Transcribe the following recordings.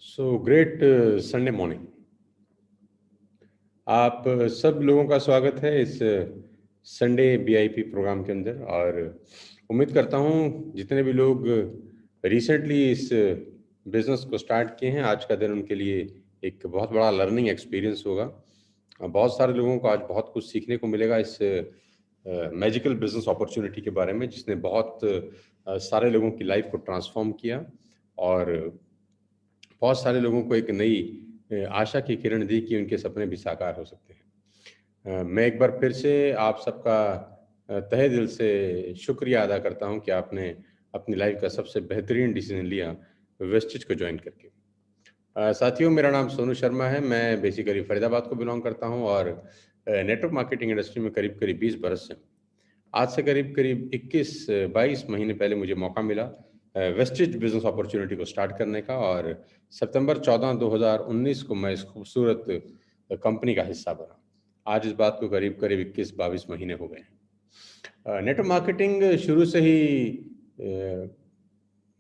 So great Sunday morning. आप सब लोगों का स्वागत है इस संडे बीआईपी प्रोग्राम के अंदर। और उम्मीद करता हूँ जितने भी लोग रिसेंटली इस बिजनेस को स्टार्ट किए हैं, आज का दिन उनके लिए एक बहुत बड़ा लर्निंग एक्सपीरियंस होगा। बहुत सारे लोगों को आज बहुत कुछ सीखने को मिलेगा इस मैजिकल बिजनेस अपॉर्चुनिटी के बारे में, जिसने बहुत सारे लोगों की लाइफ को ट्रांसफॉर्म किया और बहुत सारे लोगों को एक नई आशा की किरण दी कि उनके सपने भी साकार हो सकते हैं। मैं एक बार फिर से आप सबका तहे दिल से शुक्रिया अदा करता हूं कि आपने अपनी लाइफ का सबसे बेहतरीन डिसीजन लिया वेस्टिज को ज्वाइन करके। साथियों, मेरा नाम सोनू शर्मा है। मैं बेसिकली फरीदाबाद को बिलोंग करता हूं और नेटवर्क मार्केटिंग इंडस्ट्री में करीब करीब 20 बरस से। आज से करीब करीब 21-22 महीने पहले मुझे मौका मिला वेस्टेज बिजनेस अपॉर्चुनिटी को स्टार्ट करने का, और सितंबर 14 2019 को मैं इस खूबसूरत कंपनी का हिस्सा बना। आज इस बात को करीब करीब 21-22 महीने हो गए हैं। नेटवर्क मार्केटिंग शुरू से ही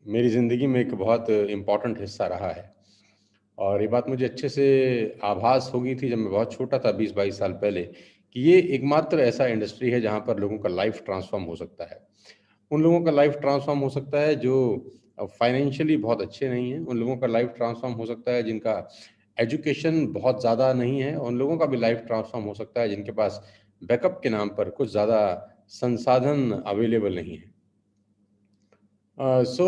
मेरी ज़िंदगी में एक बहुत इम्पॉर्टेंट हिस्सा रहा है। और ये बात मुझे अच्छे से आभास हो गई थी जब मैं बहुत छोटा था, 20-22 साल पहले, कि ये एकमात्र ऐसा इंडस्ट्री है जहाँ पर लोगों का लाइफ ट्रांसफॉर्म हो सकता है। उन लोगों का लाइफ ट्रांसफॉर्म हो सकता है जो फाइनेंशियली बहुत अच्छे नहीं हैं। उन लोगों का लाइफ ट्रांसफॉर्म हो सकता है जिनका एजुकेशन बहुत ज़्यादा नहीं है। उन लोगों का भी लाइफ ट्रांसफॉर्म हो सकता है जिनके पास बैकअप के नाम पर कुछ ज़्यादा संसाधन अवेलेबल नहीं है। सो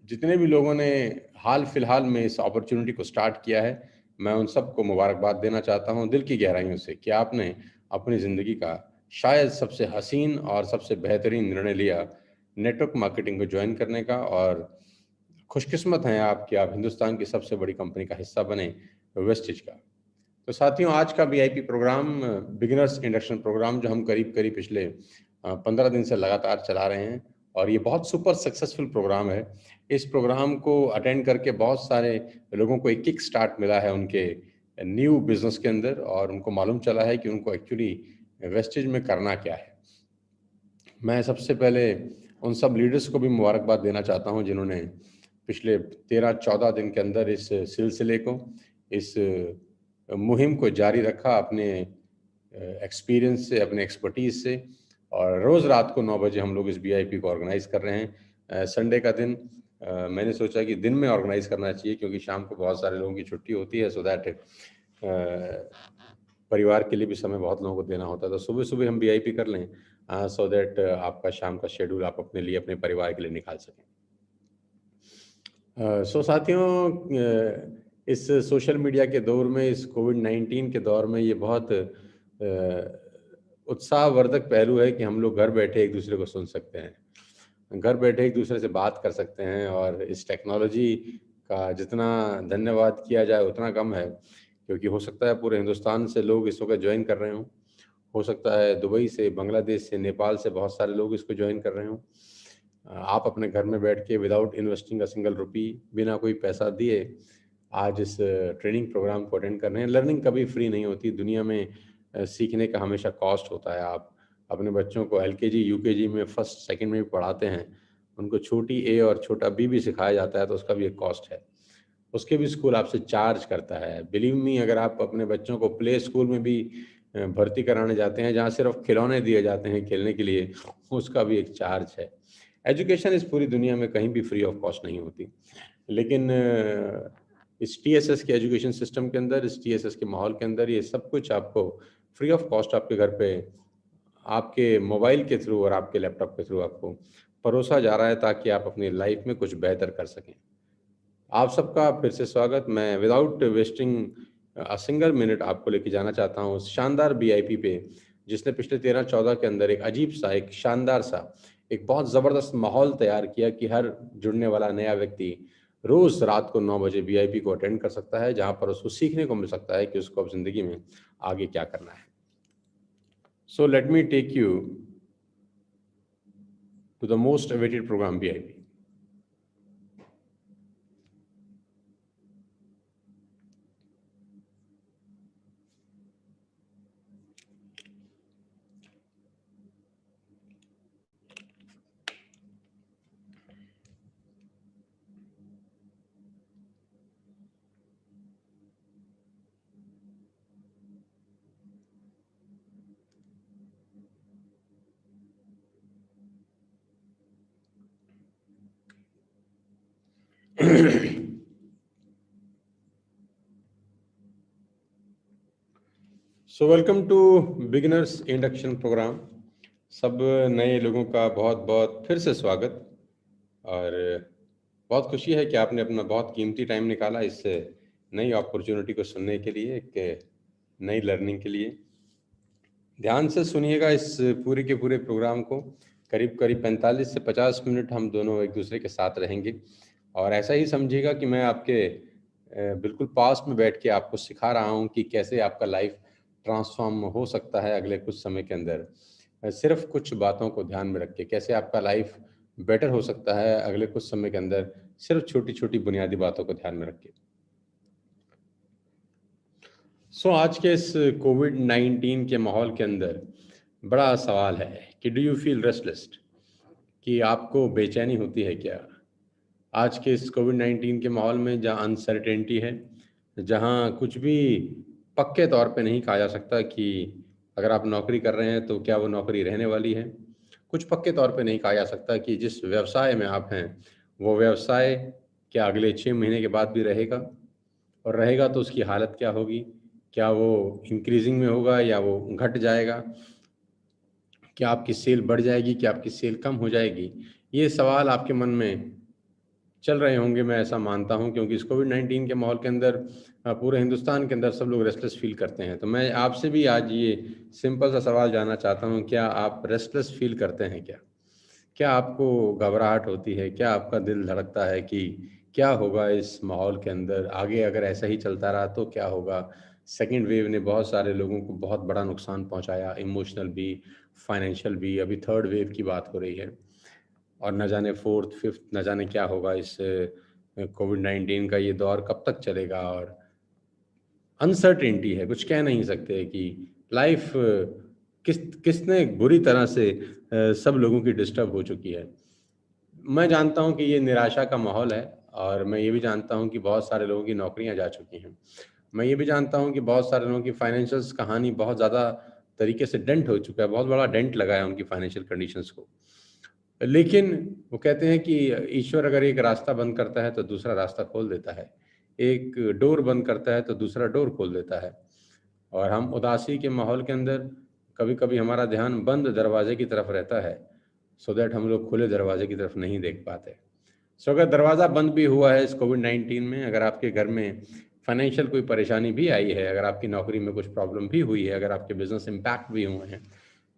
जितने भी लोगों ने हाल फिलहाल में इस अपॉर्चुनिटी को स्टार्ट किया है, मैं उन सबको मुबारकबाद देना चाहता हूं दिल की गहराइयों से कि आपने अपनी ज़िंदगी का शायद सबसे हसीन और सबसे बेहतरीन निर्णय लिया नेटवर्क मार्केटिंग को ज्वाइन करने का। और खुशकिस्मत हैं आप कि आप हिंदुस्तान की सबसे बड़ी कंपनी का हिस्सा बने, वेस्टिज का। तो साथियों, आज का VIP programme beginners induction programme जो हम करीब करीब पिछले 15 दिन से लगातार चला रहे हैं, और ये बहुत सुपर सक्सेसफुल प्रोग्राम है। इस प्रोग्राम को अटेंड करके बहुत सारे लोगों को एक किक स्टार्ट मिला है उनके न्यू बिजनेस के अंदर, और उनको मालूम चला है कि उनको एक्चुअली वेस्टेज में करना क्या है। मैं सबसे पहले उन सब लीडर्स को भी मुबारकबाद देना चाहता हूं जिन्होंने पिछले 13-14 दिन के अंदर इस सिलसिले को, इस मुहिम को जारी रखा अपने एक्सपीरियंस से, अपने एक्सपर्टीज से। और रोज़ रात को 9 बजे हम लोग इस बीआईपी को ऑर्गेनाइज कर रहे हैं। संडे का दिन मैंने सोचा कि दिन में ऑर्गेनाइज करना चाहिए क्योंकि शाम को बहुत सारे लोगों की छुट्टी होती है, सो दैट परिवार के लिए भी समय बहुत लोगों को देना होता है। तो सुबह सुबह हम बीआईपी कर लें, सो दैट आपका शाम का शेड्यूल आप अपने लिए, अपने परिवार के लिए निकाल सकें। सो साथियों, इस सोशल मीडिया के दौर में, इस कोविड-19 के दौर में, ये बहुत उत्साहवर्धक पहलू है कि हम लोग घर बैठे एक दूसरे को सुन सकते हैं, घर बैठे एक दूसरे से बात कर सकते हैं। और इस टेक्नोलॉजी का जितना धन्यवाद किया जाए उतना कम है, क्योंकि हो सकता है पूरे हिंदुस्तान से लोग इस वक्त ज्वाइन कर रहे हों, हो सकता है दुबई से, बांग्लादेश से, नेपाल से बहुत सारे लोग इसको ज्वाइन कर रहे हों। आप अपने घर में बैठ के without investing a single rupee, बिना कोई पैसा दिए, आज इस ट्रेनिंग प्रोग्राम को अटेंड कर रहे हैं। लर्निंग कभी फ्री नहीं होती दुनिया में, सीखने का हमेशा कॉस्ट होता है। आप अपने बच्चों को एलकेजी यूकेजी में, फर्स्ट सेकंड में भी पढ़ाते हैं, उनको छोटी ए और छोटा बी भी सिखाया जाता है, तो उसका भी एक कॉस्ट है। उसके भी स्कूल आपसे चार्ज करता है। बिलीव मी, अगर आप अपने बच्चों को प्ले स्कूल में भी भर्ती कराने जाते हैं जहाँ सिर्फ खिलौने दिए जाते हैं खेलने के लिए, उसका भी एक चार्ज है। एजुकेशन इस पूरी दुनिया में कहीं भी फ्री ऑफ कॉस्ट नहीं होती, लेकिन इस टीएसएस के एजुकेशन सिस्टम के अंदर, इस टीएसएस के माहौल के अंदर, ये सब कुछ आपको फ्री ऑफ कॉस्ट आपके घर पे, आपके मोबाइल के थ्रू और आपके लैपटॉप के थ्रू आपको परोसा जा रहा है, ताकि आप अपनी लाइफ में कुछ बेहतर कर सकें। आप सबका फिर से स्वागत। मैं without wasting a single minute आपको लेके जाना चाहता हूँ उस शानदार बीआईपी पे, जिसने पिछले 13-14 के अंदर एक अजीब सा, एक शानदार सा, एक बहुत ज़बरदस्त माहौल तैयार किया कि हर जुड़ने वाला नया व्यक्ति रोज़ रात को 9 बजे बीआईपी को अटेंड कर सकता है, जहाँ पर उसको सीखने को मिल सकता है कि उसको अब ज़िंदगी में आगे क्या करना है। So let me take you to the most awaited programme VIP. So welcome to beginners induction programme. सब नए लोगों का बहुत बहुत फिर से स्वागत। और बहुत खुशी है कि आपने अपना बहुत कीमती टाइम निकाला इस नई अपॉर्चुनिटी को सुनने के लिए, एक नई लर्निंग के लिए। ध्यान से सुनिएगा इस पूरे के पूरे प्रोग्राम को। करीब करीब 45 से 50 मिनट हम दोनों एक दूसरे के साथ रहेंगे। और ऐसा ही समझिएगा कि मैं आपके बिल्कुल पास में बैठ के आपको सिखा रहा हूँ कि कैसे आपका लाइफ ट्रांसफॉर्म हो सकता है अगले कुछ समय के अंदर। सिर्फ कुछ बातों को ध्यान में रख के कैसे आपका लाइफ बेटर हो सकता है अगले कुछ समय के अंदर, सिर्फ छोटी छोटी बुनियादी बातों को ध्यान में रख के। आज के इस कोविड-19 के माहौल के अंदर बड़ा सवाल है कि डू यू फील रेस्टलेस, कि आपको बेचैनी होती है क्या? आज के इस कोविड-19 के माहौल में जहाँ अनसर्टेनिटी है, जहाँ कुछ भी पक्के तौर पे नहीं कहा जा सकता कि अगर आप नौकरी कर रहे हैं तो क्या वो नौकरी रहने वाली है। कुछ पक्के तौर पे नहीं कहा जा सकता कि जिस व्यवसाय में आप हैं, वो व्यवसाय क्या अगले 6 महीने के बाद भी रहेगा, और रहेगा तो उसकी हालत क्या होगी? क्या वो इंक्रीज़िंग में होगा या वो घट जाएगा? क्या आपकी सेल बढ़ जाएगी? क्या आपकी सेल कम हो जाएगी? ये सवाल आपके मन में चल रहे होंगे, मैं ऐसा मानता हूँ, क्योंकि इस कोविड-19 के माहौल के अंदर पूरे हिंदुस्तान के अंदर सब लोग रेस्टलेस फ़ील करते हैं। तो मैं आपसे भी आज ये सिंपल सा सवाल जानना चाहता हूँ, क्या आप रेस्टलेस फ़ील करते हैं क्या? क्या आपको घबराहट होती है? क्या आपका दिल धड़कता है कि क्या होगा इस माहौल के अंदर? आगे अगर ऐसा ही चलता रहा तो क्या होगा? सेकंड वेव ने बहुत सारे लोगों को बहुत बड़ा नुकसान पहुँचाया, इमोशनल भी, फाइनेंशियल भी। अभी थर्ड वेव की बात हो रही है और न जाने फोर्थ, फिफ्थ, न जाने क्या होगा। इस कोविड-19 का ये दौर कब तक चलेगा, और अनसर्टेनिटी है, कुछ कह नहीं सकते कि लाइफ किसने बुरी तरह से सब लोगों की डिस्टर्ब हो चुकी है। मैं जानता हूँ कि ये निराशा का माहौल है, और मैं ये भी जानता हूँ कि बहुत सारे लोगों की नौकरियाँ जा चुकी हैं। मैं ये भी जानता हूँ कि बहुत सारे लोगों की फाइनेंशियल्स कहानी बहुत ज़्यादा तरीके से डेंट हो चुका है, बहुत बड़ा डेंट लगा है उनकी फाइनेंशियल कंडीशंस को। लेकिन वो कहते हैं कि ईश्वर अगर एक रास्ता बंद करता है तो दूसरा रास्ता खोल देता है। एक डोर बंद करता है तो दूसरा डोर खोल देता है। और हम उदासी के माहौल के अंदर कभी-कभी हमारा ध्यान बंद दरवाजे की तरफ रहता है, सो दैट हम लोग खुले दरवाजे की तरफ नहीं देख पाते। अगर दरवाज़ा बंद भी हुआ है इस कोविड-19 में, अगर आपके घर में फाइनेंशियल कोई परेशानी भी आई है, अगर आपकी नौकरी में कुछ प्रॉब्लम भी हुई है, अगर आपके बिज़नेस इम्पैक्ट भी हुए हैं,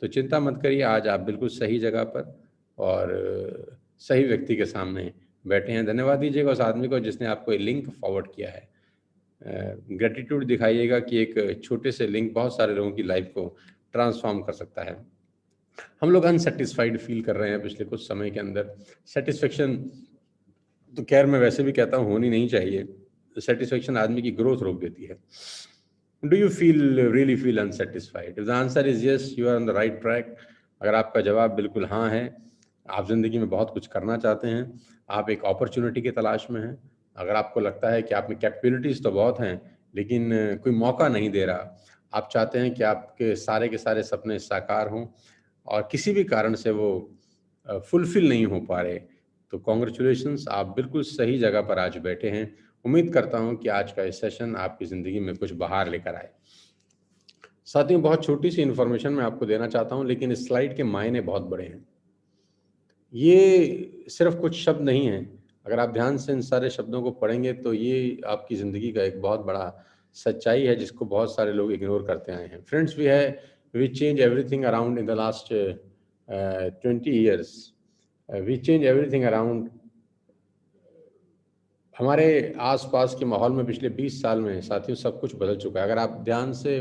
तो चिंता मत करिए, आज आप बिल्कुल सही जगह पर और सही व्यक्ति के सामने बैठे हैं। धन्यवाद दीजिएगा उस आदमी को जिसने आपको ये लिंक फॉरवर्ड किया है। ग्रैटिट्यूड दिखाइएगा कि एक छोटे से लिंक बहुत सारे लोगों की लाइफ को ट्रांसफॉर्म कर सकता है। हम लोग अनसैटिस्फाइड फील कर रहे हैं पिछले कुछ समय के अंदर। सेटिस्फेक्शन तो खैर मैं वैसे भी कहता हूँ होनी नहीं चाहिए। सेटिस्फेक्शन आदमी की ग्रोथ रोक देती है। Do you really feel unsatisfied? If the answer is yes, you are on the right track. अगर आपका जवाब बिल्कुल हाँ है, आप ज़िंदगी में बहुत कुछ करना चाहते हैं, आप एक अपॉर्चुनिटी की तलाश में हैं। अगर आपको लगता है कि आप में कैपेबिलिटीज़ तो बहुत हैं, लेकिन कोई मौका नहीं दे रहा, आप चाहते हैं कि आपके सारे के सारे सपने साकार हों और किसी भी कारण से वो फुलफ़िल नहीं हो पा रहे, तो कांग्रेचुलेशंस, आप बिल्कुल सही जगह पर आज बैठे हैं। उम्मीद करता हूँ कि आज का ये सेशन आपकी ज़िंदगी में कुछ बहार लेकर आए। साथियों, बहुत छोटी-सी इन्फॉर्मेशन मैं आपको देना चाहता हूँ, लेकिन इस स्लाइड के मायने बहुत बड़े हैं। ये सिर्फ़ कुछ शब्द नहीं हैं। अगर आप ध्यान से इन सारे शब्दों को पढ़ेंगे तो ये आपकी ज़िंदगी का एक बहुत बड़ा सच्चाई है जिसको बहुत सारे लोग इग्नोर करते आए हैं। Friends, we change everything around in the last 20 years. We change everything around. हमारे आस-पास के माहौल में पिछले 20 साल में साथियों सब कुछ बदल चुका है। अगर आप ध्यान से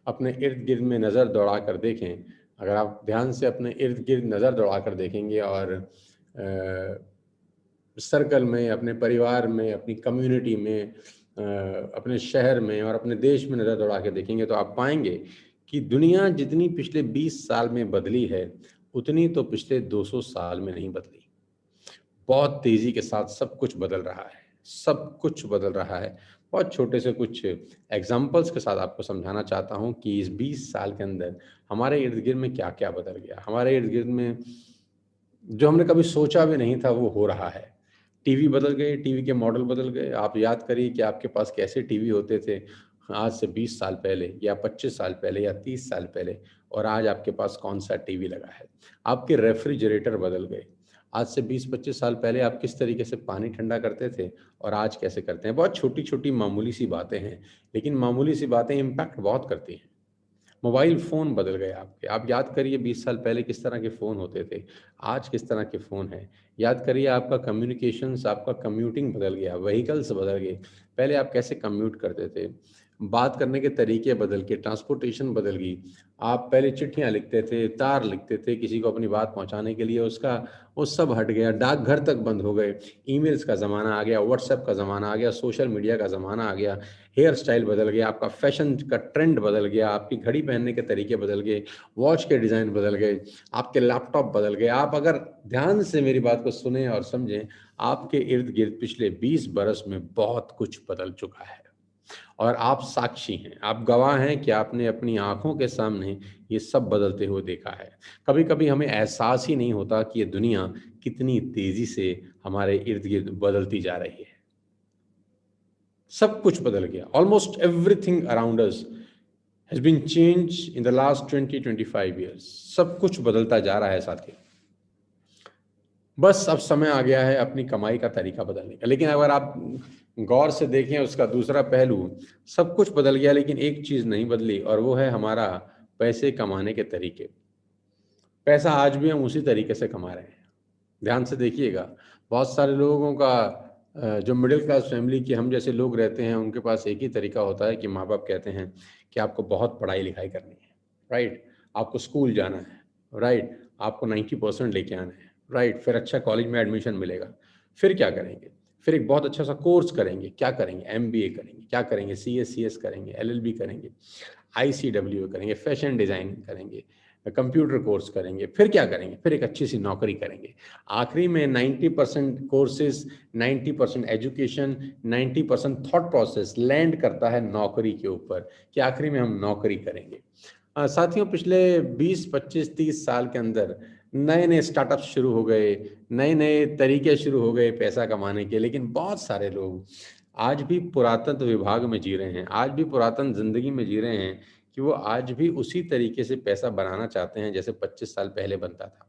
अपने इर्द-गिर्द में नज़र दौड़ा कर देखें, अगर आप ध्यान से अपने इर्द-गिर्द नज़र दौड़ा कर देखेंगे और सर्कल में, अपने परिवार में, अपनी कम्युनिटी में, अपने शहर में और अपने देश में नज़र दौड़ा के देखेंगे तो आप पाएँगे कि दुनिया जितनी पिछले 20 साल में बदली है, उतनी तो पिछले 200 साल में नहीं बदली। बहुत तेज़ी के साथ सब कुछ बदल रहा है, सब कुछ बदल रहा है। बहुत छोटे से कुछ एग्ज़ाम्पल्स के साथ आपको समझाना चाहता हूँ कि इस 20 साल के अंदर हमारे इर्द-गिर्द में क्या-क्या बदल गया। हमारे इर्द-गिर्द में जो हमने कभी सोचा भी नहीं था वो हो रहा है। टीवी बदल गए, टीवी के मॉडल बदल गए। आप याद करिए कि आपके पास कैसे टीवी होते थे। आज से 20 साल पहले या 25 साल पहले या 30 साल पहले, और आज आपके पास कौन सा टीवी लगा है। आपके रेफ्रिजरेटर बदल गए। आज से 20-25 साल पहले आप किस तरीके से पानी ठंडा करते थे और आज कैसे करते हैं। बहुत छोटी-छोटी मामूली सी बातें हैं, लेकिन मामूली सी बातें इम्पैक्ट बहुत करती हैं। मोबाइल फ़ोन बदल गए आपके। आप याद करिए 20 साल पहले किस तरह के फ़ोन होते थे, आज किस तरह के फ़ोन हैं। याद करिए आपका कम्युनिकेशंस, आपका कम्यूटिंग बदल गया, व्हीकल्स बदल गए। पहले आप कैसे कम्यूट करते थे, बात करने के तरीके बदल के, ट्रांसपोर्टेशन बदल गई। आप पहले चिट्ठियाँ लिखते थे, तार लिखते थे किसी को अपनी बात पहुँचाने के लिए, उसका वो सब हट गया, डाकघर तक बंद हो गए। ईमेल्स का ज़माना आ गया, व्हाट्सएप का ज़माना आ गया, सोशल मीडिया का ज़माना आ गया। हेयर स्टाइल बदल गया, आपका फैशन का ट्रेंड बदल गया, आपकी घड़ी पहनने के तरीके बदल गए, वॉच के डिज़ाइन बदल गए, आपके लैपटॉप बदल गए। आप अगर ध्यान से मेरी बात को सुनें और समझें, आपके इर्द-गिर्द पिछले 20 बरस में बहुत कुछ बदल चुका है और आप साक्षी हैं, आप गवाह हैं कि आपने अपनी आँखों के सामने ये सब बदलते हुए देखा है। कभी-कभी हमें एहसास ही नहीं होता कि ये दुनिया कितनी तेज़ी से हमारे इर्द-गिर्द बदलती जा रही है। सब कुछ बदल गया। Almost everything around us has been changed in the last 20-25 years. सब कुछ बदलता जा रहा है साथियों। बस अब समय आ गया है अपनी कमाई का तरीका बदलने का। लेकिन अगर आप गौर से देखें उसका दूसरा पहलू, सब कुछ बदल गया लेकिन एक चीज़ नहीं बदली और वो है हमारा पैसे कमाने के तरीके। पैसा आज भी हम उसी तरीके से कमा रहे हैं। ध्यान से देखिएगा, बहुत सारे लोगों का जो मिडिल क्लास फैमिली के हम जैसे लोग रहते हैं, उनके पास एक ही तरीका होता है कि माँ-बाप कहते हैं कि आपको बहुत पढ़ाई-लिखाई करनी है, राइट? आपको स्कूल जाना है, राइट? आपको 90% लेके आना है, राइट? फिर अच्छा कॉलेज में एडमिशन मिलेगा। फिर क्या करेंगे? फिर एक बहुत अच्छा सा कोर्स करेंगे, क्या करेंगे? एमबीए करेंगे, क्या करेंगे? सीए, सीएस करेंगे, एलएलबी करेंगे, आईसीडब्ल्यू करेंगे, फैशन डिज़ाइन करेंगे, कंप्यूटर कोर्स करेंगे, फिर क्या करेंगे? फिर एक अच्छी सी नौकरी करेंगे। आखिरी में 90% courses, 90% education, 90% thought process land करता है नौकरी के ऊपर कि आखिरी में हम नौकरी करेंगे। साथियों पिछले 20, 25, 30 साल के अंदर नए-नए स्टार्टअप्स शुरू हो गए, नए-नए तरीके शुरू हो गए पैसा कमाने के, लेकिन बहुत सारे लोग आज भी पुरातत्व विभाग में जी रहे हैं, आज भी पुरातन ज़िंदगी में जी रहे हैं कि वो आज भी उसी तरीके से पैसा बनाना चाहते हैं जैसे 25 साल पहले बनता था।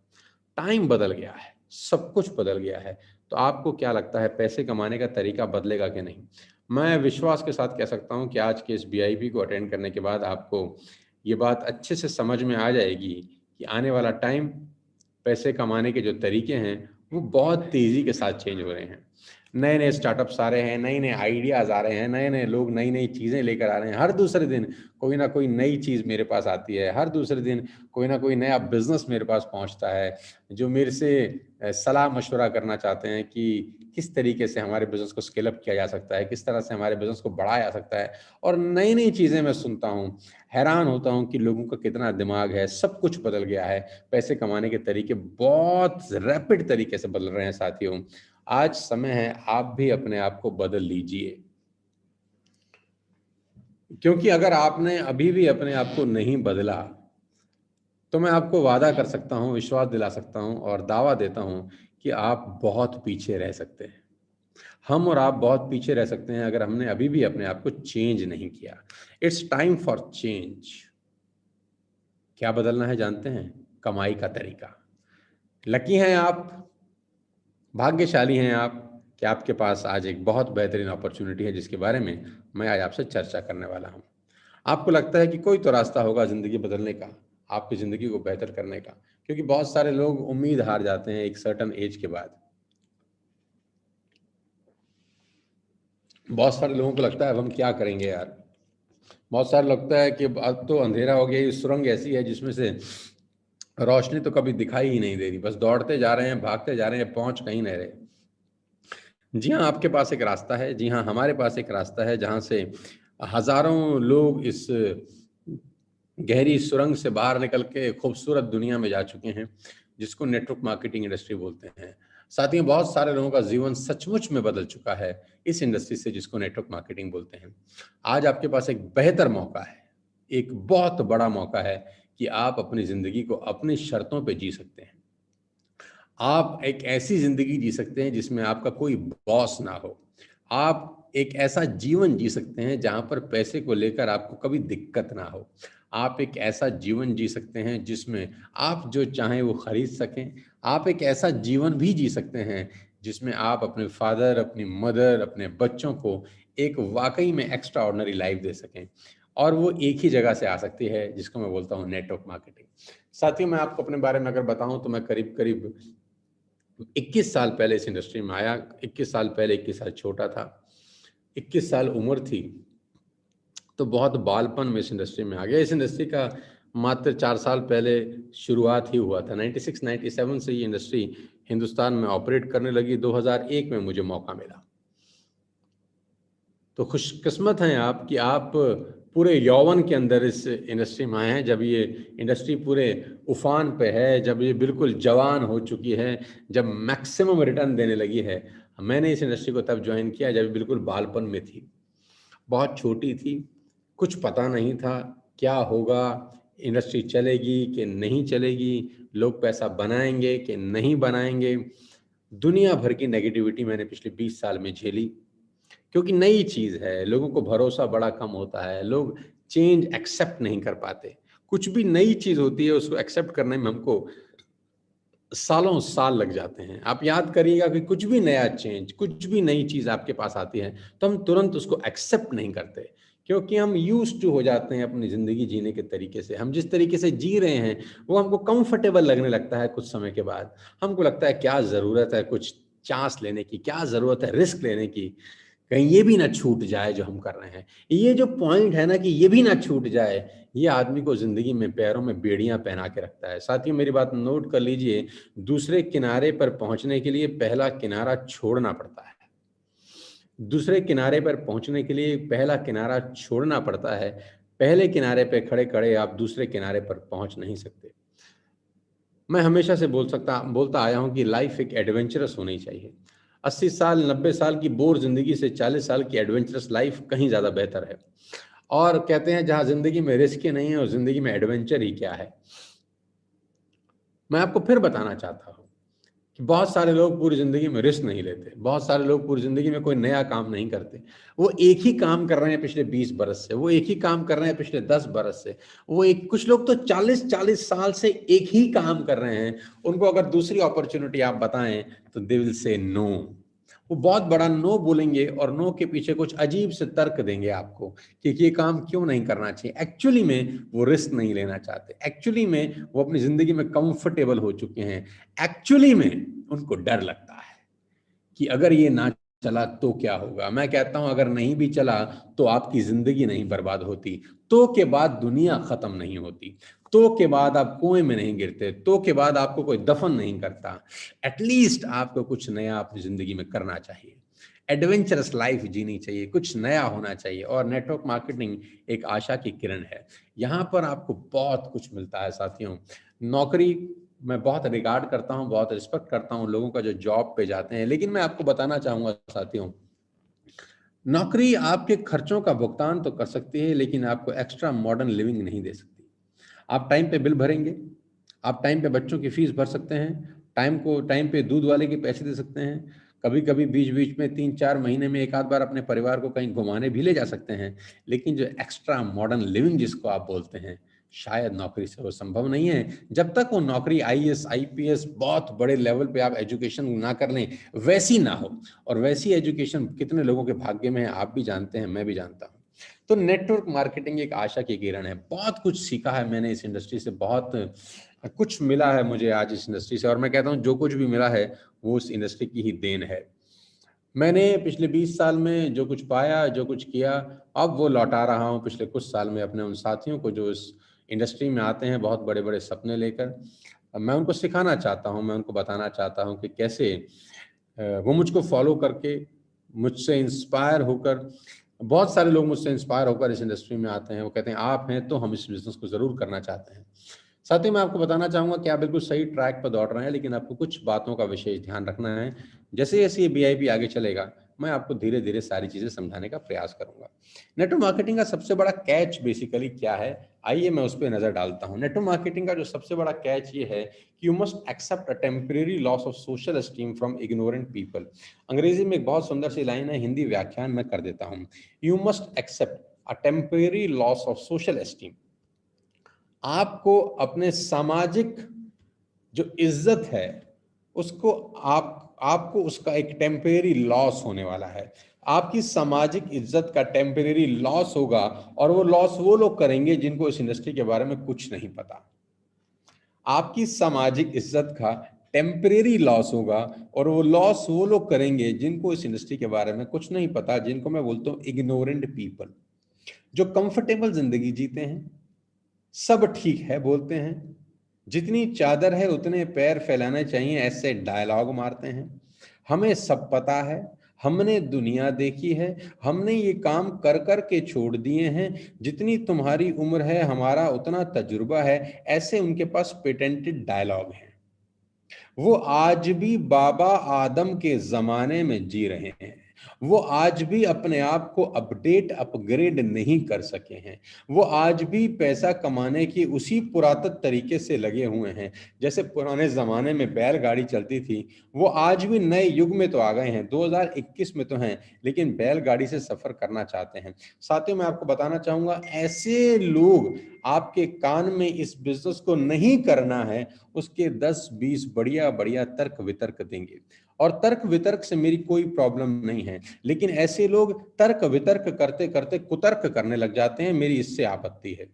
टाइम बदल गया है, सब कुछ बदल गया है। तो आपको क्या लगता है पैसे कमाने का तरीका बदलेगा कि नहीं? मैं विश्वास के साथ कह सकता हूँ कि आज के इस वीआईपी को अटेंड करने के बाद आपको ये बात अच्छे से समझ में आ जाएगी कि आने वाला टाइम पैसे कमाने के जो तरीके हैं, वो बहुत तेज़ी के साथ चेंज हो रहे हैं। नए-नए स्टार्टअप्स आ रहे हैं, नए-नए आइडियाज़ आ रहे हैं, नए-नए लोग नई-नई चीज़ें लेकर आ रहे हैं। हर दूसरे दिन कोई ना कोई नई चीज़ मेरे पास आती है, हर दूसरे दिन कोई ना कोई नया बिज़नेस मेरे पास पहुँचता है, जो मेरे से सलाह-मशवरा करना चाहते हैं कि किस तरीके से हमारे बिज़नेस को स्केल अप किया जा सकता है, किस तरह से हमारे बिज़नेस को बढ़ाया जा सकता है और नई-नई चीज़ें मैं सुनता हूँ, हैरान होता हूँ कि लोगों का कितना दिमाग है, सब कुछ बदल गया है। पैसे कमाने के तरीके बहुत रैपिड तरीके से बदल रहे हैं साथियों। आज समय है आप भी अपने आप को बदल लीजिए। क्योंकि अगर आपने अभी भी अपने आप को नहीं बदला, तो मैं आपको वादा कर सकता हूँ, विश्वास दिला सकता हूँ और दावा देता हूँ कि आप बहुत पीछे रह सकते हैं। हम और आप बहुत पीछे रह सकते हैं अगर हमने अभी भी अपने आप को चेंज नहीं किया। It's time for change. क्या बदलना है जानते हैं? कमाई का तरीका। लकी हैं आप, भाग्यशाली हैं आप कि आपके पास आज एक बहुत बेहतरीन अपॉर्च्युनिटी है जिसके बारे में मैं आज आपसे चर्चा करने वाला हूँ। आपको लगता है कि कोई तो रास्ता होगा ज़िंदगी बदलने का, आपकी ज़िंदगी को बेहतर करने का, क्योंकि बहुत सारे लोग उम्मीद हार जाते हैं एक सर्टेन एज के बाद। बहुत सारे लोगों को लगता है अब हम क्या करेंगे यार? बहुत सारे लगता है कि अब तो अंधेरा हो गया, ये सुरंग ऐसी है जिसमें से रोशनी तो कभी दिखाई ही नहीं दे रही, बस दौड़ते जा रहे हैं, भागते जा रहे हैं, पहुँच कहीं नहीं रहे। जी हाँ, आपके पास एक रास्ता है। जी हाँ, हमारे पास एक रास्ता है जहाँ से हज़ारों लोग इस गहरी सुरंग से बाहर निकल के खूबसूरत दुनिया में जा चुके हैं, जिसको नेटवर्क मार्केटिंग इंडस्ट्री बोलते हैं। साथियों, बहुत सारे लोगों का जीवन सचमुच में बदल चुका है इस इंडस्ट्री से जिसको नेटवर्क मार्केटिंग बोलते हैं। आज आपके पास एक बेहतर मौका है, एक बहुत बड़ा मौका है कि आप अपनी ज़िंदगी को अपनी शर्तों पे जी सकते हैं। आप एक ऐसी ज़िंदगी जी सकते हैं जिसमें आपका कोई बॉस ना हो। आप एक ऐसा जीवन जी सकते हैं जहाँ पर पैसे को लेकर आपको कभी दिक्कत ना हो। आप एक ऐसा जीवन जी सकते हैं जिसमें आप जो चाहें वो खरीद सकें। आप एक ऐसा जीवन भी जी सकते हैं जिसमें आप अपने फादर, अपनी मदर, अपने बच्चों को एक वाक़ई में एक्स्ट्रा ऑर्डिनरी लाइफ़ दे सकें। और वो एक ही जगह से आ सकती है जिसको मैं बोलता हूँ नेटवर्क मार्केटिंग। साथियों, मैं आपको अपने बारे में अगर बताऊँ तो मैं करीब-करीब 21 साल पहले इस इंडस्ट्री में आया। 21 साल पहले 21 साल छोटा था। 21 साल उम्र थी, तो बहुत बालपन में इस इंडस्ट्री में आ गया। इस इंडस्ट्री का मात्र 4 साल पहले शुरुआत ही हुआ था। 96-97 से ये इंडस्ट्री हिंदुस्तान में ऑपरेट करने लगी। 2001 में मुझे मौका मिला। तो खुशकिस्मत हैं आप कि आप पूरे यौवन के अंदर इस इंडस्ट्री में आए हैं, जब ये इंडस्ट्री पूरे उफान पे है, जब ये बिल्कुल जवान हो चुकी है, जब मैक्सिमम रिटर्न देने लगी है। मैंने इस इंडस्ट्री को तब जॉइन किया जब बिल्कुल बालपन में थी, बहुत छोटी थी, कुछ पता नहीं था क्या होगा, इंडस्ट्री चलेगी कि नहीं चलेगी, लोग पैसा बनाएंगे कि नहीं बनाएंगे। दुनिया भर की नेगेटिविटी मैंने पिछले 20 साल में झेली, क्योंकि नई चीज़ है, लोगों को भरोसा बड़ा कम होता है, लोग चेंज एक्सेप्ट नहीं कर पाते। कुछ भी नई चीज़ होती है, उसको एक्सेप्ट करने में हमको सालों साल लग जाते हैं। आप याद करिएगा कि कुछ भी नया चेंज, कुछ भी नई चीज़ आपके पास आती है, तो हम तुरंत उसको एक्सेप्ट नहीं करते, क्योंकि हम यूज्ड टू हो जाते हैं अपनी ज़िंदगी जीने के तरीके से। हम जिस तरीके से जी रहे हैं, वो हमको कंफर्टेबल लगने लगता है कुछ समय के बाद। हमको लगता है क्या ज़रूरत है कुछ चांस लेने की, क्या ज़रूरत है रिस्क लेने की, कहीं ये भी ना छूट जाए जो हम कर रहे हैं। ये जो पॉइंट है ना कि ये भी ना छूट जाए, ये आदमी को ज़िंदगी में पैरों में बेड़ियाँ पहना के रखता है। साथियों, मेरी बात नोट कर लीजिए, दूसरे किनारे पर पहुँचने के लिए पहला किनारा छोड़ना पड़ता है। दूसरे किनारे पर पहुँचने के लिए पहला किनारा छोड़ना पड़ता है। पहले किनारे पे खड़े-खड़े आप दूसरे किनारे पर पहुँच नहीं सकते। मैं हमेशा से बोलता आया हूँ कि लाइफ़ एक एडवेंचरस होनी चाहिए। 80 साल, 90 साल की बोर ज़िंदगी से 40 साल की एडवेंचरस लाइफ़ कहीं ज़्यादा बेहतर है। और कहते हैं जहाँ ज़िंदगी में रिस्क ही नहीं है, उस ज़िंदगी में एडवेंचर ही क्या है। मैं आपको फिर बताना चाहता हूँ कि बहुत सारे लोग पूरी ज़िंदगी में रिस्क नहीं लेते। बहुत सारे लोग पूरी ज़िंदगी में कोई नया काम नहीं करते। वो एक ही काम कर रहे हैं पिछले 20 बरस से, वो एक ही काम कर रहे हैं पिछले 10 बरस से। वो एक कुछ लोग तो 40-40 साल से एक ही काम कर रहे हैं। उनको अगर दूसरी अपॉर्च्युनिटी आप बताएँ, तो दे विल से नो। वो बहुत बड़ा नो बोलेंगे और नो के पीछे कुछ अजीब से तर्क देंगे आपको कि ये काम क्यों नहीं करना चाहिए। एक्चुअली में वो रिस्क नहीं लेना चाहते। एक्चुअली में वो अपनी ज़िंदगी में कंफर्टेबल हो चुके हैं। एक्चुअली में उनको डर लगता है कि अगर ये ना चला तो क्या होगा? मैं कहता हूँ अगर नहीं भी चला तो आपकी ज़िंदगी नहीं बर्बाद होती। तो के बाद दुनिया ख़त्म नहीं होती। तो के बाद आप कुएँ में नहीं गिरते। तो के बाद आपको कोई दफ़न नहीं करता। एट लीस्ट आपको कुछ नया अपनी ज़िंदगी में करना चाहिए। एडवेंचरस लाइफ़ जीनी चाहिए, कुछ नया होना चाहिए और नेटवर्क मार्केटिंग एक आशा की किरण है। यहाँ पर आपको बहुत कुछ मिलता है साथियों। नौकरी मैं बहुत रिगार्ड करता हूँ, बहुत रिस्पेक्ट करता हूँ लोगों का जो जॉब पे जाते हैं। लेकिन मैं आपको बताना चाहूँगा साथियों, नौकरी आपके खर्चों का भुगतान तो कर सकती है, लेकिन आपको एक्स्ट्रा मॉडर्न लिविंग नहीं दे सकती। आप टाइम पे बिल भरेंगे, आप टाइम पे बच्चों की फीस भर सकते हैं, टाइम पे दूध वाले के पैसे दे सकते हैं, कभी-कभी बीच-बीच में 3-4 महीने में एक आध बार अपने परिवार को कहीं घुमाने भी ले जा सकते हैं। लेकिन जो एक्स्ट्रा मॉडर्न लिविंग जिसको आप बोलते हैं, शायद नौकरी से वो संभव नहीं है। जब तक वो नौकरी आईएएस, आईपीएस बहुत बड़े लेवल पे आप एजुकेशन ना कर लें, वैसी ना हो। और वैसी एजुकेशन कितने लोगों के भाग्य में है, आप भी जानते हैं, मैं भी जानता हूँ। तो नेटवर्क मार्केटिंग एक आशा की किरण है। बहुत कुछ सीखा है मैंने इस इंडस्ट्री से, बहुत कुछ मिला है मुझे आज इस इंडस्ट्री से और मैं कहता हूँ जो कुछ भी मिला है, वो उस इंडस्ट्री की ही देन है। मैंने पिछले 20 साल में जो कुछ पाया, जो कुछ किया, अब वो लौटा रहा हूँ पिछले कुछ साल में अपने उन साथियों को जो इस इंडस्ट्री में आते हैं बहुत बड़े-बड़े सपने लेकर। मैं उनको सिखाना चाहता हूँ, मैं उनको बताना चाहता हूँ कि कैसे वो मुझको फ़ॉलो करके, मुझसे इंस्पायर होकर बहुत सारे लोग मुझसे इंस्पायर होकर इस इंडस्ट्री में आते हैं। वो कहते हैं, "आप हैं, तो हम इस बिज़नेस को ज़रूर करना चाहते हैं।" साथ ही मैं आपको बताना चाहूँगा कि आप बिल्कुल सही ट्रैक पर दौड़ रहे हैं, लेकिन आपको कुछ बातों का विशेष ध्यान रखना है। जैसे-जैसे ये वीआईपी आगे चलेगा, मैं आपको धीरे धीरे सारी चीजें समझाने का प्रयास करूंगा। नेटवर्क मार्केटिंग का सबसे बड़ा कैच बेसिकली क्या है, आइए मैं उस पर नजर डालता हूं। नेटवर्क मार्केटिंग का जो सबसे बड़ा कैच ये है कि you must accept a temporary loss of social esteem from ignorant people. अंग्रेजी में एक बहुत सुंदर सी लाइन है, हिंदी व्याख्यान मैं कर देता हूं। You must accept a temporary loss of social esteem. आपको अपने सामाजिक जो इज्जत है उसको आपको उसका एक टेम्परेरी लॉस होने वाला है। आपकी सामाजिक इज्जत का टेम्परेरी लॉस होगा, और वो लॉस वो लोग करेंगे जिनको इस इंडस्ट्री के बारे में कुछ नहीं पता। आपकी सामाजिक इज्जत का टेम्परेरी लॉस होगा, और वो लॉस वो लोग करेंगे जिनको इस इंडस्ट्री के बारे में कुछ नहीं पता, जिनको मैं बोलता हूं इग्नोरेंट पीपल, जो कंफर्टेबल जिंदगी जीते हैं, सब ठीक है बोलते हैं, जितनी चादर है उतने पैर फैलाने चाहिए ऐसे डायलॉग मारते हैं, हमें सब पता है, हमने दुनिया देखी है, हमने ये काम कर कर के छोड़ दिए हैं, जितनी तुम्हारी उम्र है हमारा उतना तजुर्बा है, ऐसे उनके पास पेटेंटेड डायलॉग हैं। वो आज भी बाबा आदम के जमाने में जी रहे हैं। वो आज भी अपने आप को अपडेट अपग्रेड नहीं कर सके हैं। वो आज भी पैसा कमाने की उसी पुरातन तरीके से लगे हुए हैं, जैसे पुराने जमाने में बैलगाड़ी चलती थी। वो आज भी नए युग में तो आ गए हैं, 2021 में तो हैं, लेकिन बैलगाड़ी से सफर करना चाहते हैं। साथियों, मैं आपको बताना चाहूंगा, ऐसे लोग आपके कान में इस बिजनेस को नहीं करना है उसके 10-20 बढ़िया बढ़िया तर्क वितर्क देंगे। और तर्क वितर्क से मेरी कोई प्रॉब्लम नहीं है, लेकिन ऐसे लोग तर्क वितर्क करते करते कुतर्क करने लग जाते हैं, मेरी इससे आपत्ति है।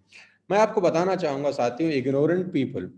मैं आपको बताना चाहूंगा साथियों, इग्नोरेंट पीपल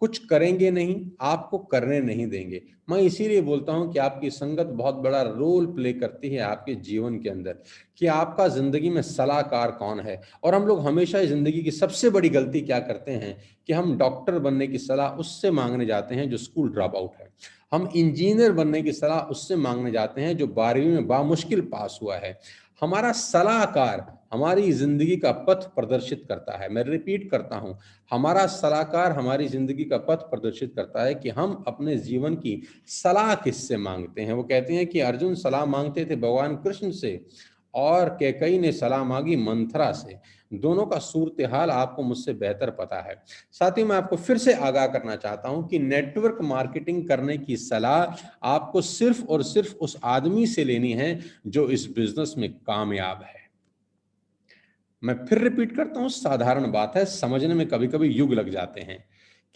कुछ करेंगे नहीं, आपको करने नहीं देंगे। मैं इसीलिए बोलता हूं कि आपकी संगत बहुत बड़ा रोल प्ले करती है आपके जीवन के अंदर, कि आपका जिंदगी में सलाहकार कौन है। और हम लोग हमेशा जिंदगी की सबसे बड़ी गलती क्या करते हैं कि हम डॉक्टर बनने की सलाह उससे मांगने जाते हैं जो स्कूल ड्रॉप आउट है, हम इंजीनियर बनने की सलाह उससे मांगने जाते हैं जो 12वीं में बामुश्किल पास हुआ है। हमारा सलाहकार हमारी जिंदगी का पथ प्रदर्शित करता है। मैं रिपीट करता हूं, हमारा सलाहकार हमारी जिंदगी का पथ प्रदर्शित करता है कि हम अपने जीवन की सलाह किससे मांगते हैं। वो कहते हैं कि अर्जुन सलाह मांगते थे भगवान कृष्ण से, और कैकई ने सलाह मांगी मंथरा से। दोनों का सूरत हाल आपको मुझसे बेहतर पता है। साथ ही मैं आपको फिर से आगाह करना चाहता हूं कि नेटवर्क मार्केटिंग करने की सलाह आपको सिर्फ और सिर्फ उस आदमी से लेनी है जो इस बिजनेस में कामयाब है। मैं फिर रिपीट करता हूं, साधारण बात है, समझने में कभी कभी युग लग जाते हैं।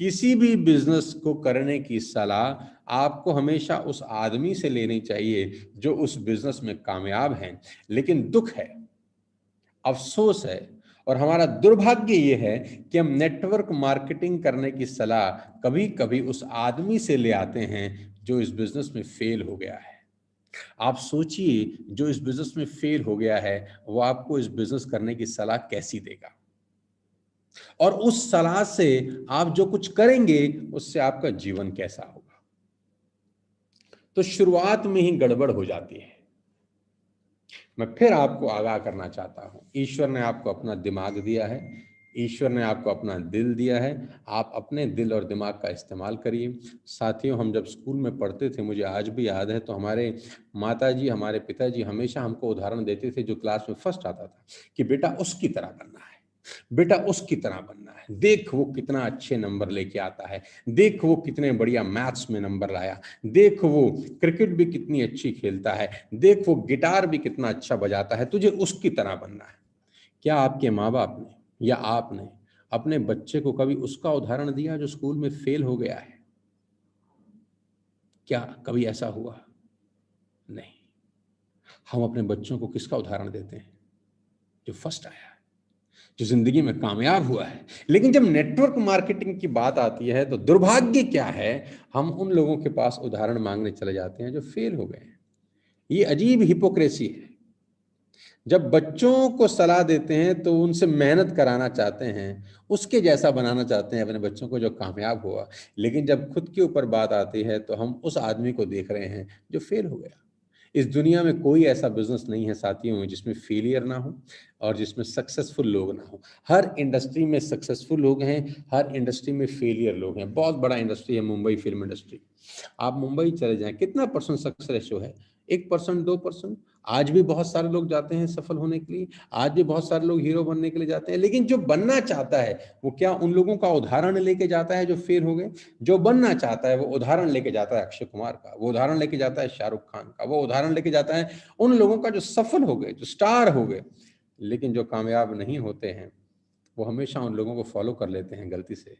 किसी भी बिजनेस को करने की सलाह आपको हमेशा उस आदमी से लेनी चाहिए जो उस बिजनेस में कामयाब है। लेकिन दुख है, अफसोस है, और हमारा दुर्भाग्य ये है कि हम नेटवर्क मार्केटिंग करने की सलाह कभी कभी उस आदमी से ले आते हैं जो इस बिजनेस में फेल हो गया है। आप सोचिए, जो इस बिजनेस में फेल हो गया है वो आपको इस बिजनेस करने की सलाह कैसी देगा, और उस सलाह से आप जो कुछ करेंगे उससे आपका जीवन कैसा होगा। तो शुरुआत में ही गड़बड़ हो जाती है। मैं फिर आपको आगाह करना चाहता हूं, ईश्वर ने आपको अपना दिमाग दिया है, ईश्वर ने आपको अपना दिल दिया है, आप अपने दिल और दिमाग का इस्तेमाल करिए। साथियों, हम जब स्कूल में पढ़ते थे, मुझे आज भी याद है, तो हमारे माताजी हमारे पिताजी हमेशा हमको उदाहरण देते थे, जो क्लास में फर्स्ट आता था, कि बेटा उसकी तरह बनना है, बेटा उसकी तरह बनना है, देख वो कितना अच्छे नंबर लेके आता है, देख वो कितने बढ़िया मैथ्स में नंबर लाया, देख वो क्रिकेट भी कितनी अच्छी खेलता है, देख वो गिटार भी कितना अच्छा बजाता है, तुझे उसकी तरह बनना है। क्या आपके माँ बाप ने या आपने अपने बच्चे को कभी उसका उदाहरण दिया जो स्कूल में फेल हो गया है? क्या कभी ऐसा हुआ? नहीं। हम अपने बच्चों को किसका उदाहरण देते हैं? जो फर्स्ट आया, जो जिंदगी में कामयाब हुआ है। लेकिन जब नेटवर्क मार्केटिंग की बात आती है तो दुर्भाग्य क्या है, हम उन लोगों के पास उदाहरण मांगने चले जाते हैं जो फेल हो गए हैं। ये अजीब हिपोक्रेसी है। जब बच्चों को सलाह देते हैं तो उनसे मेहनत कराना चाहते हैं, उसके जैसा बनाना चाहते हैं अपने बच्चों को जो कामयाब हुआ, लेकिन जब खुद के ऊपर बात आती है तो हम उस आदमी को देख रहे हैं जो फेल हो गया। इस दुनिया में कोई ऐसा बिजनेस नहीं है साथियों जिसमें फेलियर ना हो और जिसमें सक्सेसफुल लोग ना हो। हर इंडस्ट्री में सक्सेसफुल लोग हैं, हर इंडस्ट्री में फेलियर लोग हैं। बहुत बड़ा इंडस्ट्री है मुंबई फिल्म इंडस्ट्री। आप मुंबई चले जाएं, कितना % सक्सेस रेशो है? 1%, 2%। आज भी बहुत सारे लोग जाते हैं सफल होने के लिए, आज भी बहुत सारे लोग हीरो बनने के लिए जाते हैं, लेकिन जो बनना चाहता है वो क्या उन लोगों का उदाहरण लेके जाता है जो फेल हो गए? जो बनना चाहता है वो उदाहरण लेके जाता है अक्षय कुमार का, वो उदाहरण लेके जाता है शाहरुख खान का, वो उदाहरण लेके जाता है उन लोगों का जो सफल हो गए, जो स्टार हो गए। लेकिन जो कामयाब नहीं होते हैं वो हमेशा उन लोगों को फॉलो कर लेते हैं गलती से,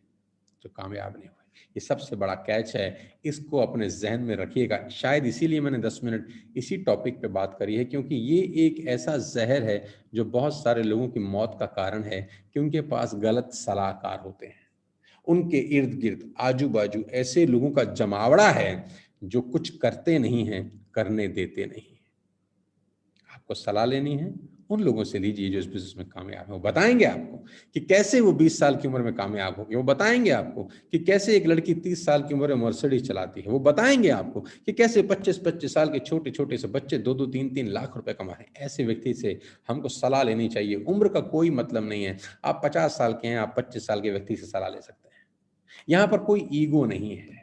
जो कामयाब नहीं हुए। ये सबसे बड़ा कैच है, इसको अपने जहन में रखिएगा। शायद इसीलिए मैंने 10 मिनट इसी टॉपिक पे बात करी है, क्योंकि ये एक ऐसा जहर है जो बहुत सारे लोगों की मौत का कारण है कि उनके पास गलत सलाहकार होते हैं। उनके इर्द गिर्द आजू बाजू ऐसे लोगों का जमावड़ा है जो कुछ करते नहीं हैं, करने देते नहीं हैं। आपको सलाह लेनी है, उन लोगों से लीजिए जो इस बिजनेस में कामयाब है। वो बताएंगे आपको कि कैसे वो 20 साल की उम्र में कामयाब होगी। वो बताएंगे आपको कि कैसे एक लड़की 30 साल की उम्र में मर्सिडीज चलाती है। वो बताएंगे आपको कि कैसे 25-25 साल के छोटे छोटे से बच्चे 2-2, 3-3 लाख रुपए कमा रहे हैं। ऐसे व्यक्ति से हमको सलाह लेनी चाहिए। उम्र का कोई मतलब नहीं है। आप 50 साल के हैं, आप 25 साल के व्यक्ति से सलाह ले सकते हैं। यहाँ पर कोई ईगो नहीं है,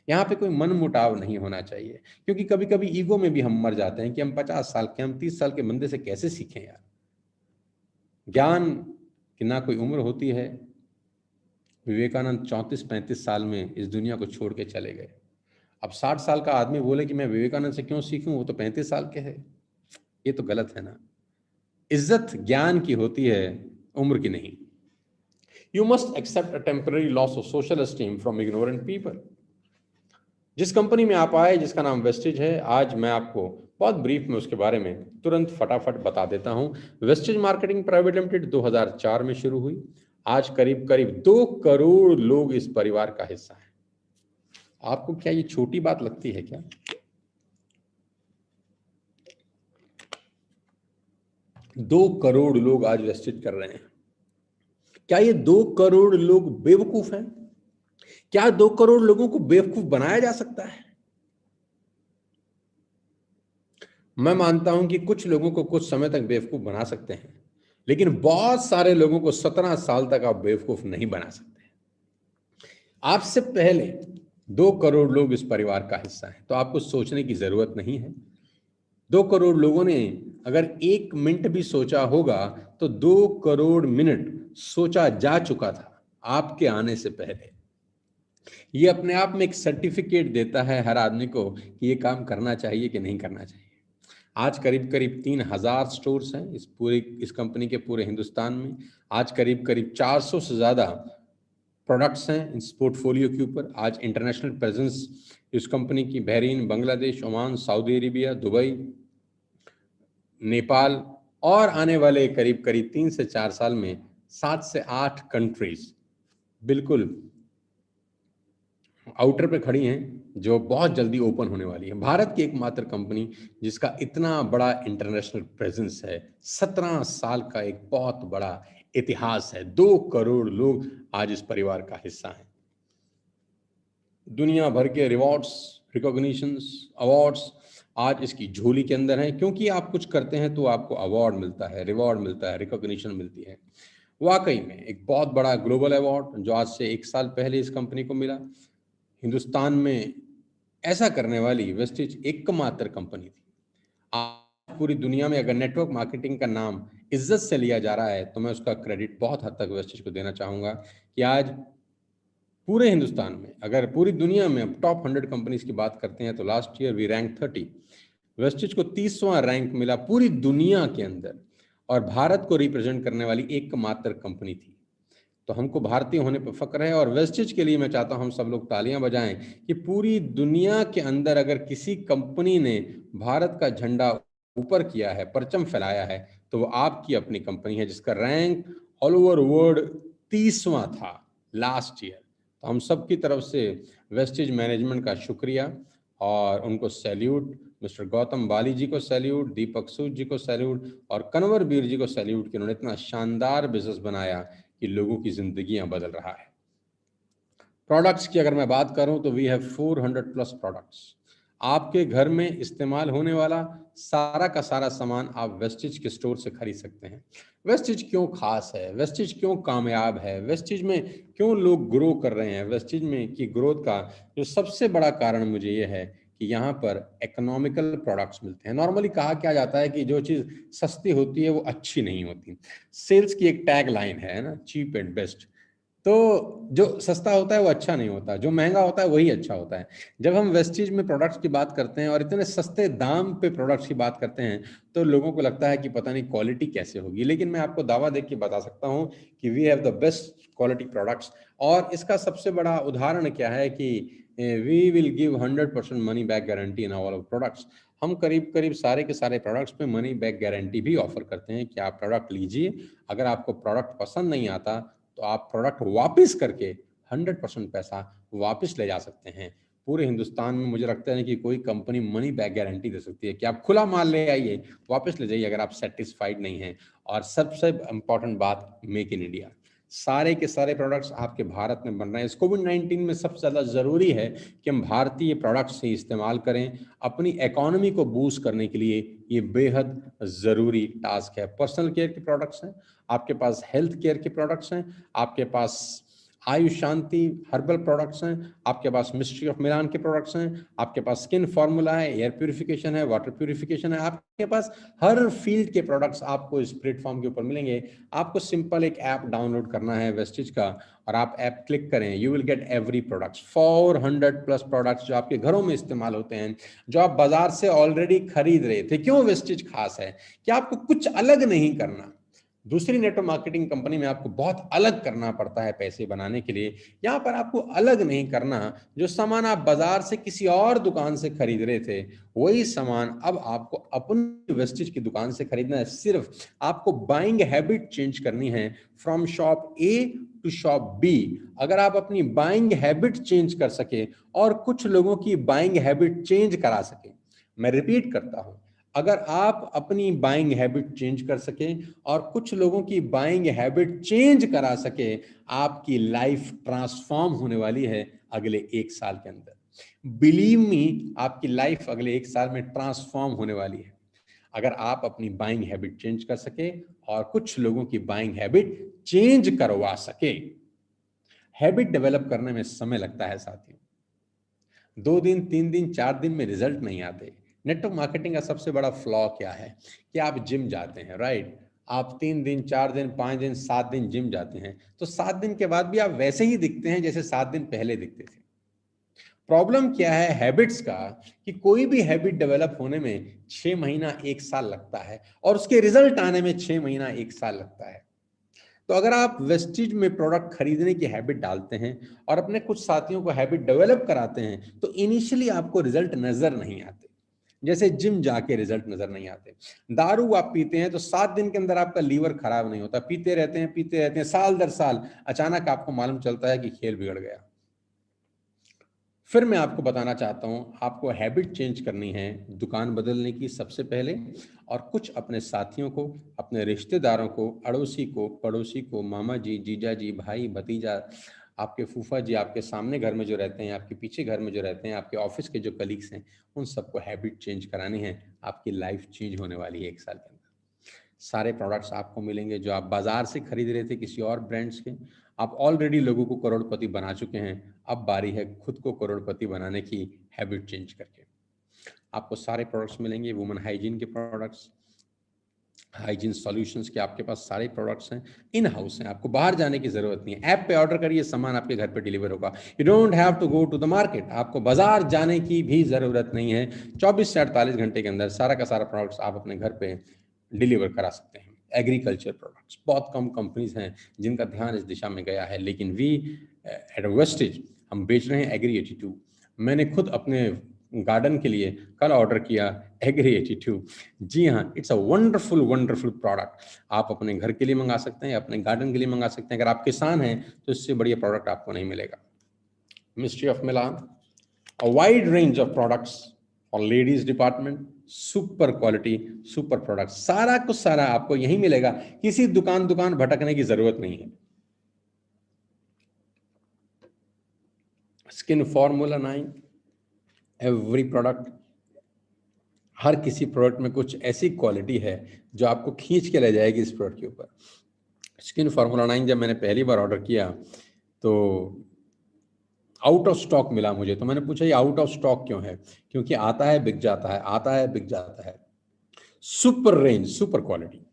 यहाँ पे कोई मन मुटाव नहीं होना चाहिए, क्योंकि कभी कभी ईगो में भी हम मर जाते हैं कि हम 50 साल के, हम 30 साल के बंदे से कैसे सीखें यार। ज्ञान की ना कोई उम्र होती है। विवेकानंद 34-35 साल में इस दुनिया को छोड़ के चले गए। अब 60 साल का आदमी बोले कि मैं विवेकानंद से क्यों सीखूं, वो तो 35 साल के है। ये तो गलत है ना। इज्जत ज्ञान की होती है, उम्र की नहीं। You must accept a temporary loss of social esteem from ignorant people. जिस कंपनी में आप आए, जिसका नाम वेस्टेज है, आज मैं आपको बहुत ब्रीफ में उसके बारे में तुरंत फटाफट बता देता हूं। वेस्टेज मार्केटिंग प्राइवेट लिमिटेड 2004 में शुरू हुई। आज करीब करीब 2 करोड़ लोग इस परिवार का हिस्सा हैं। आपको क्या ये छोटी बात लगती है क्या? 2 करोड़ लोग आज वेस्टेज कर रहे हैं। क्या ये 2 करोड़ लोग बेवकूफ हैं? क्या 2 करोड़ लोगों को बेवकूफ बनाया जा सकता है? मैं मानता हूं कि कुछ लोगों को कुछ समय तक बेवकूफ बना सकते हैं, लेकिन बहुत सारे लोगों को 17 साल तक आप बेवकूफ नहीं बना सकते। आपसे पहले 2 करोड़ लोग इस परिवार का हिस्सा हैं, तो आपको सोचने की जरूरत नहीं है। 2 करोड़ लोगों ने अगर 1 मिनट भी सोचा होगा तो 2 करोड़ मिनट सोचा जा चुका था आपके आने से पहले। ये अपने आप में एक सर्टिफिकेट देता है हर आदमी को कि ये काम करना चाहिए कि नहीं करना चाहिए। आज करीब करीब 3000 स्टोर्स हैं इस कंपनी के पूरे हिंदुस्तान में। आज करीब करीब 400 से ज़्यादा प्रोडक्ट्स हैं इस पोर्टफोलियो के ऊपर। आज इंटरनेशनल प्रेजेंस इस कंपनी की Bahrain, Bangladesh, Oman, Saudi Arabia, Dubai, Nepal और आने वाले करीब करीब 3 से 4 साल में 7 से 8 कंट्रीज बिल्कुल आउटर पे खड़ी हैं जो बहुत जल्दी ओपन होने वाली है। भारत की एकमात्र कंपनी जिसका इतना बड़ा इंटरनेशनल प्रेजेंस है, 17 साल का एक बहुत बड़ा इतिहास है। 2 करोड़ लोग आज इस परिवार का हिस्सा हैं। दुनिया भर के रिवॉर्ड्स, रिकॉग्निशंस, अवार्ड्स आज इसकी झोली के अंदर हैं, क्योंकि आप कुछ करते हैं तो आपको अवार्ड मिलता है, रिवॉर्ड मिलता है, रिकॉग्निशन मिलती है। वाकई में एक बहुत बड़ा ग्लोबल अवार्ड जो आज से 1 साल पहले इस कंपनी को मिला। हिंदुस्तान में ऐसा करने वाली वेस्टेज एकमात्र कंपनी थी। आज पूरी दुनिया में अगर नेटवर्क मार्केटिंग का नाम इज्जत से लिया जा रहा है तो मैं उसका क्रेडिट बहुत हद तक वेस्टेज को देना चाहूंगा कि आज पूरे हिंदुस्तान में, अगर पूरी दुनिया में अब टॉप 100 कंपनीज की बात करते हैं तो last year we rank 30। Wastage को 30वां रैंक मिला पूरी दुनिया के अंदर, और भारत को रिप्रेजेंट करने वाली एकमात्र कंपनी थी। तो हमको भारतीय होने पर फक्र है, और वेस्टेज के लिए मैं चाहता हूं हम सब लोग तालियां बजाएं कि पूरी दुनिया के अंदर अगर किसी कंपनी ने भारत का झंडा ऊपर किया है, परचम फैलाया है, तो वो आपकी अपनी कंपनी है, जिसका रैंक ऑल ओवर वर्ल्ड 30वां था लास्ट ईयर। तो हम सब की तरफ से वेस्टेज मैनेजमेंट का शुक्रिया और उनको सैल्यूट। मिस्टर गौतम बाली जी को सैल्यूट, दीपक सूद जी को सैल्यूट और कन्वर वीर जी को सैल्यूट कि उन्होंने इतना शानदार बिजनेस बनाया कि लोगों की जिंदगियां बदल रहा है। प्रोडक्ट्स की अगर मैं बात करूं तो वी हैव 400 प्लस प्रोडक्ट्स। आपके घर में इस्तेमाल होने वाला सारा का सारा सामान आप वेस्टेज के स्टोर से खरीद सकते हैं। वेस्टेज क्यों खास है, वेस्टेज क्यों कामयाब है, वेस्टेज में क्यों लोग ग्रो कर रहे हैं, वेस्टेज में की ग्रोथ का जो सबसे बड़ा कारण मुझे ये है कि यहाँ पर इकोनॉमिकल प्रोडक्ट्स मिलते हैं। नॉर्मली कहा क्या जाता है कि जो चीज़ सस्ती होती है वो अच्छी नहीं होती। सेल्स की एक टैग लाइन है ना, चीप एंड बेस्ट। तो जो सस्ता होता है वो अच्छा नहीं होता, जो महंगा होता है वही अच्छा होता है। जब हम वेस्टीज में प्रोडक्ट्स की बात करते हैं और इतने सस्ते दाम पे प्रोडक्ट्स की बात करते हैं तो लोगों को लगता है कि पता नहीं क्वालिटी कैसे होगी, लेकिन मैं आपको दावा देके बता सकता हूँ कि we have the best quality products. और इसका सबसे बड़ा उदाहरण क्या है कि we will give 100% money back guarantee in all products. हम करीब करीब सारे के सारे प्रोडक्ट्स पे मनी बैक गारंटी भी ऑफर करते हैं कि आप प्रोडक्ट लीजिए, अगर आपको प्रोडक्ट पसंद नहीं आता तो आप प्रोडक्ट वापस करके 100% पैसा वापस ले जा सकते हैं। पूरे हिंदुस्तान में मुझे लगता है कि कोई कंपनी मनी बैक गारंटी दे सकती है कि आप खुला माल ले आइए, वापस ले जाइए अगर आप सेटिस्फाइड नहीं हैं। और सबसे इंपॉर्टेंट बात, मेक इन इंडिया। सारे के सारे प्रोडक्ट्स आपके भारत में बन रहे हैं। इस कोविड-19 में सबसे ज़्यादा ज़रूरी है कि हम भारतीय प्रोडक्ट्स ही इस्तेमाल करें। अपनी इकोनॉमी को बूस्ट करने के लिए ये बेहद ज़रूरी टास्क है। पर्सनल केयर के प्रोडक्ट्स हैं, आपके पास हेल्थ केयर के प्रोडक्ट्स हैं, आपके पास आयुष शांति हर्बल प्रोडक्ट्स हैं, आपके पास मिस्ट्री ऑफ मिलान के प्रोडक्ट्स हैं, आपके पास स्किन फार्मूला है, एयर प्यूरिफिकेशन है, वाटर प्यूरिफिकेशन है। आपके पास हर फील्ड के प्रोडक्ट्स आपको इस प्लेटफॉर्म के ऊपर मिलेंगे। आपको सिंपल एक ऐप डाउनलोड करना है वेस्टिज का, और आप ऐप क्लिक करें, you will get every products, 400+ products जो आपके घरों में इस्तेमाल होते हैं, जो आप बाजार से ऑलरेडी खरीद रहे थे। क्यों वेस्टिज खास है कि आपको कुछ अलग नहीं करना। दूसरी नेटवर्क मार्केटिंग कंपनी में आपको बहुत अलग करना पड़ता है पैसे बनाने के लिए। यहाँ पर आपको अलग नहीं करना। जो सामान आप बाजार से किसी और दुकान से खरीद रहे थे, वही सामान अब आपको अपनी वेस्टिज की दुकान से खरीदना है। सिर्फ आपको बाइंग हैबिट चेंज करनी है, from shop A to shop B. अगर आप अपनी बाइंग हैबिट चेंज कर सके और कुछ लोगों की बाइंग हैबिट चेंज करा सके, मैं रिपीट करता हूं, अगर आप अपनी बाइंग हैबिट चेंज कर सके और कुछ लोगों की बाइंग हैबिट चेंज करा सके, आपकी लाइफ ट्रांसफॉर्म होने वाली है अगले 1 साल के अंदर। बिलीव मी, आपकी लाइफ अगले 1 साल में ट्रांसफॉर्म होने वाली है अगर आप अपनी बाइंग हैबिट चेंज कर सके और कुछ लोगों की बाइंग हैबिट चेंज करवा सके। हैबिट डेवलप करने में समय लगता है साथियों, 2 दिन 3 दिन 4 दिन में रिजल्ट नहीं आते। नेटवर्क मार्केटिंग का सबसे बड़ा फ्लॉ क्या है कि आप जिम जाते हैं, राइट? आप 3 दिन 4 दिन 5 दिन 7 दिन जिम जाते हैं, तो 7 दिन के बाद भी आप वैसे ही दिखते हैं जैसे 7 दिन पहले दिखते थे। प्रॉब्लम क्या है हैबिट्स का कि कोई भी हैबिट डेवलप होने में 6 महीना 1 साल लगता है और उसके रिजल्ट आने में 6 महीना 1 साल लगता है। तो अगर आप वेस्टिज में प्रोडक्ट खरीदने की हैबिट डालते हैं और अपने कुछ साथियों को हैबिट डेवलप कराते हैं, तो इनिशियली आपको रिजल्ट नजर नहीं आते, जैसे जिम जाके रिजल्ट नजर नहीं आते। दारू आप पीते हैं तो 7 दिन के अंदर आपका लीवर खराब नहीं होता, पीते रहते हैं साल दर साल, अचानक आपको मालूम चलता है कि खेल बिगड़ गया। फिर मैं आपको बताना चाहता हूं, आपको हैबिट चेंज करनी है दुकान बदलने की सबसे पहले, और कुछ अपने साथियों को, अपने रिश्तेदारों को, अड़ोसी को, पड़ोसी को, मामा जी, जीजा जी, भाई, भतीजा, आपके फूफा जी, आपके सामने घर में जो रहते हैं, आपके पीछे घर में जो रहते हैं, आपके ऑफिस के जो कलीग्स हैं, उन सबको हैबिट चेंज करानी है। आपकी लाइफ चेंज होने वाली है 1 साल के अंदर। सारे प्रोडक्ट्स आपको मिलेंगे जो आप बाजार से खरीद रहे थे किसी और ब्रांड्स के। आप ऑलरेडी लोगों को करोड़पति बना चुके हैं, अब बारी है खुद को करोड़पति बनाने की, हैबिट चेंज करके। आपको सारे प्रोडक्ट्स मिलेंगे, वुमेन हाइजीन के प्रोडक्ट्स, हाइजीन सॉल्यूशंस के आपके पास सारे प्रोडक्ट्स हैं, इन हाउस हैं, आपको बाहर जाने की जरूरत नहीं है। ऐप पे ऑर्डर करिए, सामान आपके घर पे डिलीवर होगा। You don't have to go to the market, आपको बाजार जाने की भी जरूरत नहीं है। 24 से 48 घंटे के अंदर सारा का सारा प्रोडक्ट्स आप अपने घर पे डिलीवर करा सकते हैं। एग्रीकल्चर प्रोडक्ट्स, बहुत कम कंपनीज हैं जिनका ध्यान इस दिशा में गया है, लेकिन वी एट वेस्टेज हम बेच रहे हैं एग्री 82। मैंने खुद अपने गार्डन के लिए कल ऑर्डर किया एग्री 82। जी हाँ, it's a wonderful wonderful product. आप अपने घर के लिए मंगा सकते हैं, अपने गार्डन के लिए मंगा सकते हैं। अगर आप किसान हैं तो इससे बढ़िया प्रोडक्ट आपको नहीं मिलेगा। Mystery of Milan, a wide range of products for ladies department, super quality, super product, सारा कुछ सारा आपको यहीं मिलेगा, किसी दुकान दुकान भटकने की जरूरत नहीं है। स्किन फॉर्मूला 9, एवरी प्रोडक्ट, हर किसी प्रोडक्ट में कुछ ऐसी क्वालिटी है जो आपको खींच के ले जाएगी इस प्रोडक्ट के ऊपर। स्किन फार्मूला 9 जब मैंने पहली बार ऑर्डर किया तो आउट ऑफ स्टॉक मिला मुझे, तो मैंने पूछा ये आउट ऑफ स्टॉक क्यों है? क्योंकि आता है बिक जाता है, आता है बिक जाता है। Super range, super quality,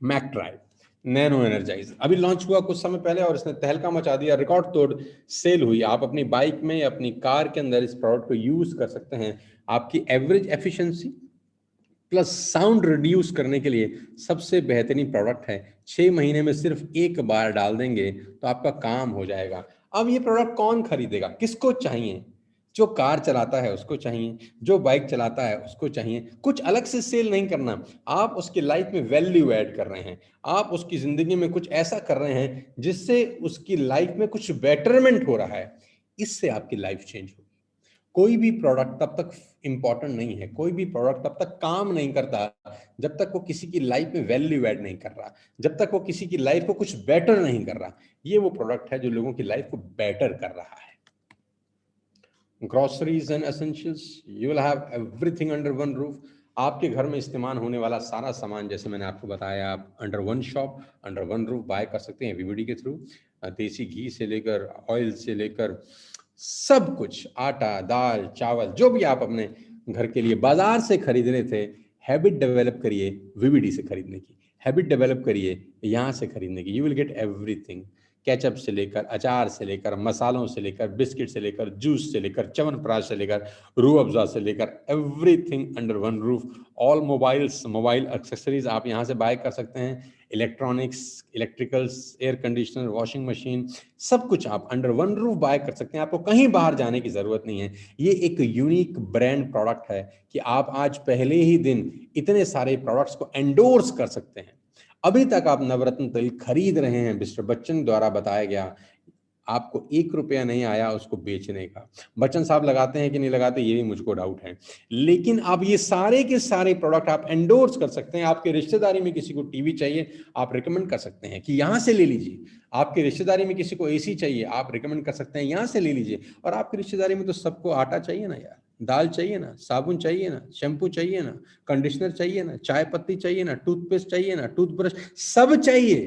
mac drive, nano energize अभी लॉन्च हुआ कुछ समय पहले और इसने तहलका मचा दिया, रिकॉर्ड तोड़ सेल हुई। आप अपनी बाइक में, अपनी कार के अंदर इस प्रोडक्ट को यूज कर सकते हैं। आपकी average efficiency plus sound reduce करने के लिए सबसे बेहतरीन प्रोडक्ट है। 6 महीने में सिर्फ एक बार डाल देंगे तो आपका काम हो जाएगा। अब ये प्रोडक्ट कौन खरीदेगा, किसको चाहिए? जो कार चलाता है उसको चाहिए, जो बाइक चलाता है उसको चाहिए। कुछ अलग से सेल नहीं करना, आप उसकी लाइफ में वैल्यू ऐड कर रहे हैं, आप उसकी जिंदगी में कुछ ऐसा कर रहे हैं जिससे उसकी लाइफ में कुछ बेटरमेंट हो रहा है। इससे आपकी लाइफ चेंज होगी। कोई भी प्रोडक्ट तब तक इंपॉर्टेंट नहीं है, कोई भी प्रोडक्ट तब तक काम नहीं करता जब तक वो किसी की लाइफ में वैल्यू ऐड नहीं कर रहा, जब तक वो किसी की लाइफ को कुछ बेटर नहीं कर रहा। ये वो प्रोडक्ट है जो लोगों की लाइफ को बेटर कर रहा है। Groceries and essentials, you will have everything under one roof. आपके घर में इस्तेमाल होने वाला सारा सामान, जैसे मैंने आपको बताया, आप under one shop, under one roof buy कर सकते हैं वीवीडी के थ्रू। देसी घी से लेकर, ऑयल से लेकर, सब कुछ, आटा, दाल, चावल, जो भी आप अपने घर के लिए बाजार से खरीद रहे थे, हैबिट डेवलप करिए वीवीडी से खरीदने की, हैबिट डेवलप करिए यहाँ से खरीदने की। You will get everything, ketchup से लेकर, अचार से लेकर, मसालों से लेकर, बिस्किट से लेकर, जूस से लेकर, च्यवनप्राश से लेकर, रूह अफ़ज़ा से लेकर, everything under one roof. All mobiles, mobile accessories आप यहाँ से बाय कर सकते हैं। Electronics, electricals, air conditioner, washing machine, सब कुछ आप अंडर वन रूफ बाय कर सकते हैं। आपको कहीं बाहर जाने की जरूरत नहीं है। ये एक यूनिक ब्रांड प्रोडक्ट है कि आप आज पहले ही दिन इतने सारे प्रोडक्ट्स को एंडोर्स कर सकते हैं। अभी तक आप नवरत्न तेल खरीद रहे हैं, मिस्टर बच्चन द्वारा बताया गया, आपको 1 रुपया नहीं आया उसको बेचने का। बच्चन साहब लगाते हैं कि नहीं लगाते, ये भी मुझको डाउट है। लेकिन आप ये सारे के सारे प्रोडक्ट आप एंडोर्स कर सकते हैं। आपके रिश्तेदारी में किसी को टीवी चाहिए, आप रिकमेंड कर सकते हैं कि यहाँ से ले लीजिए। आपकी रिश्तेदारी में किसी को एसी चाहिए, आप रिकमेंड कर सकते हैं यहाँ से ले लीजिए। और आपकी रिश्तेदारी में तो सबको आटा चाहिए ना यार, दाल चाहिए ना, साबुन चाहिए ना, शैम्पू चाहिए ना, कंडीशनर चाहिए ना, चाय पत्ती चाहिए ना, टूथपेस्ट चाहिए ना, टूथब्रश, सब चाहिए।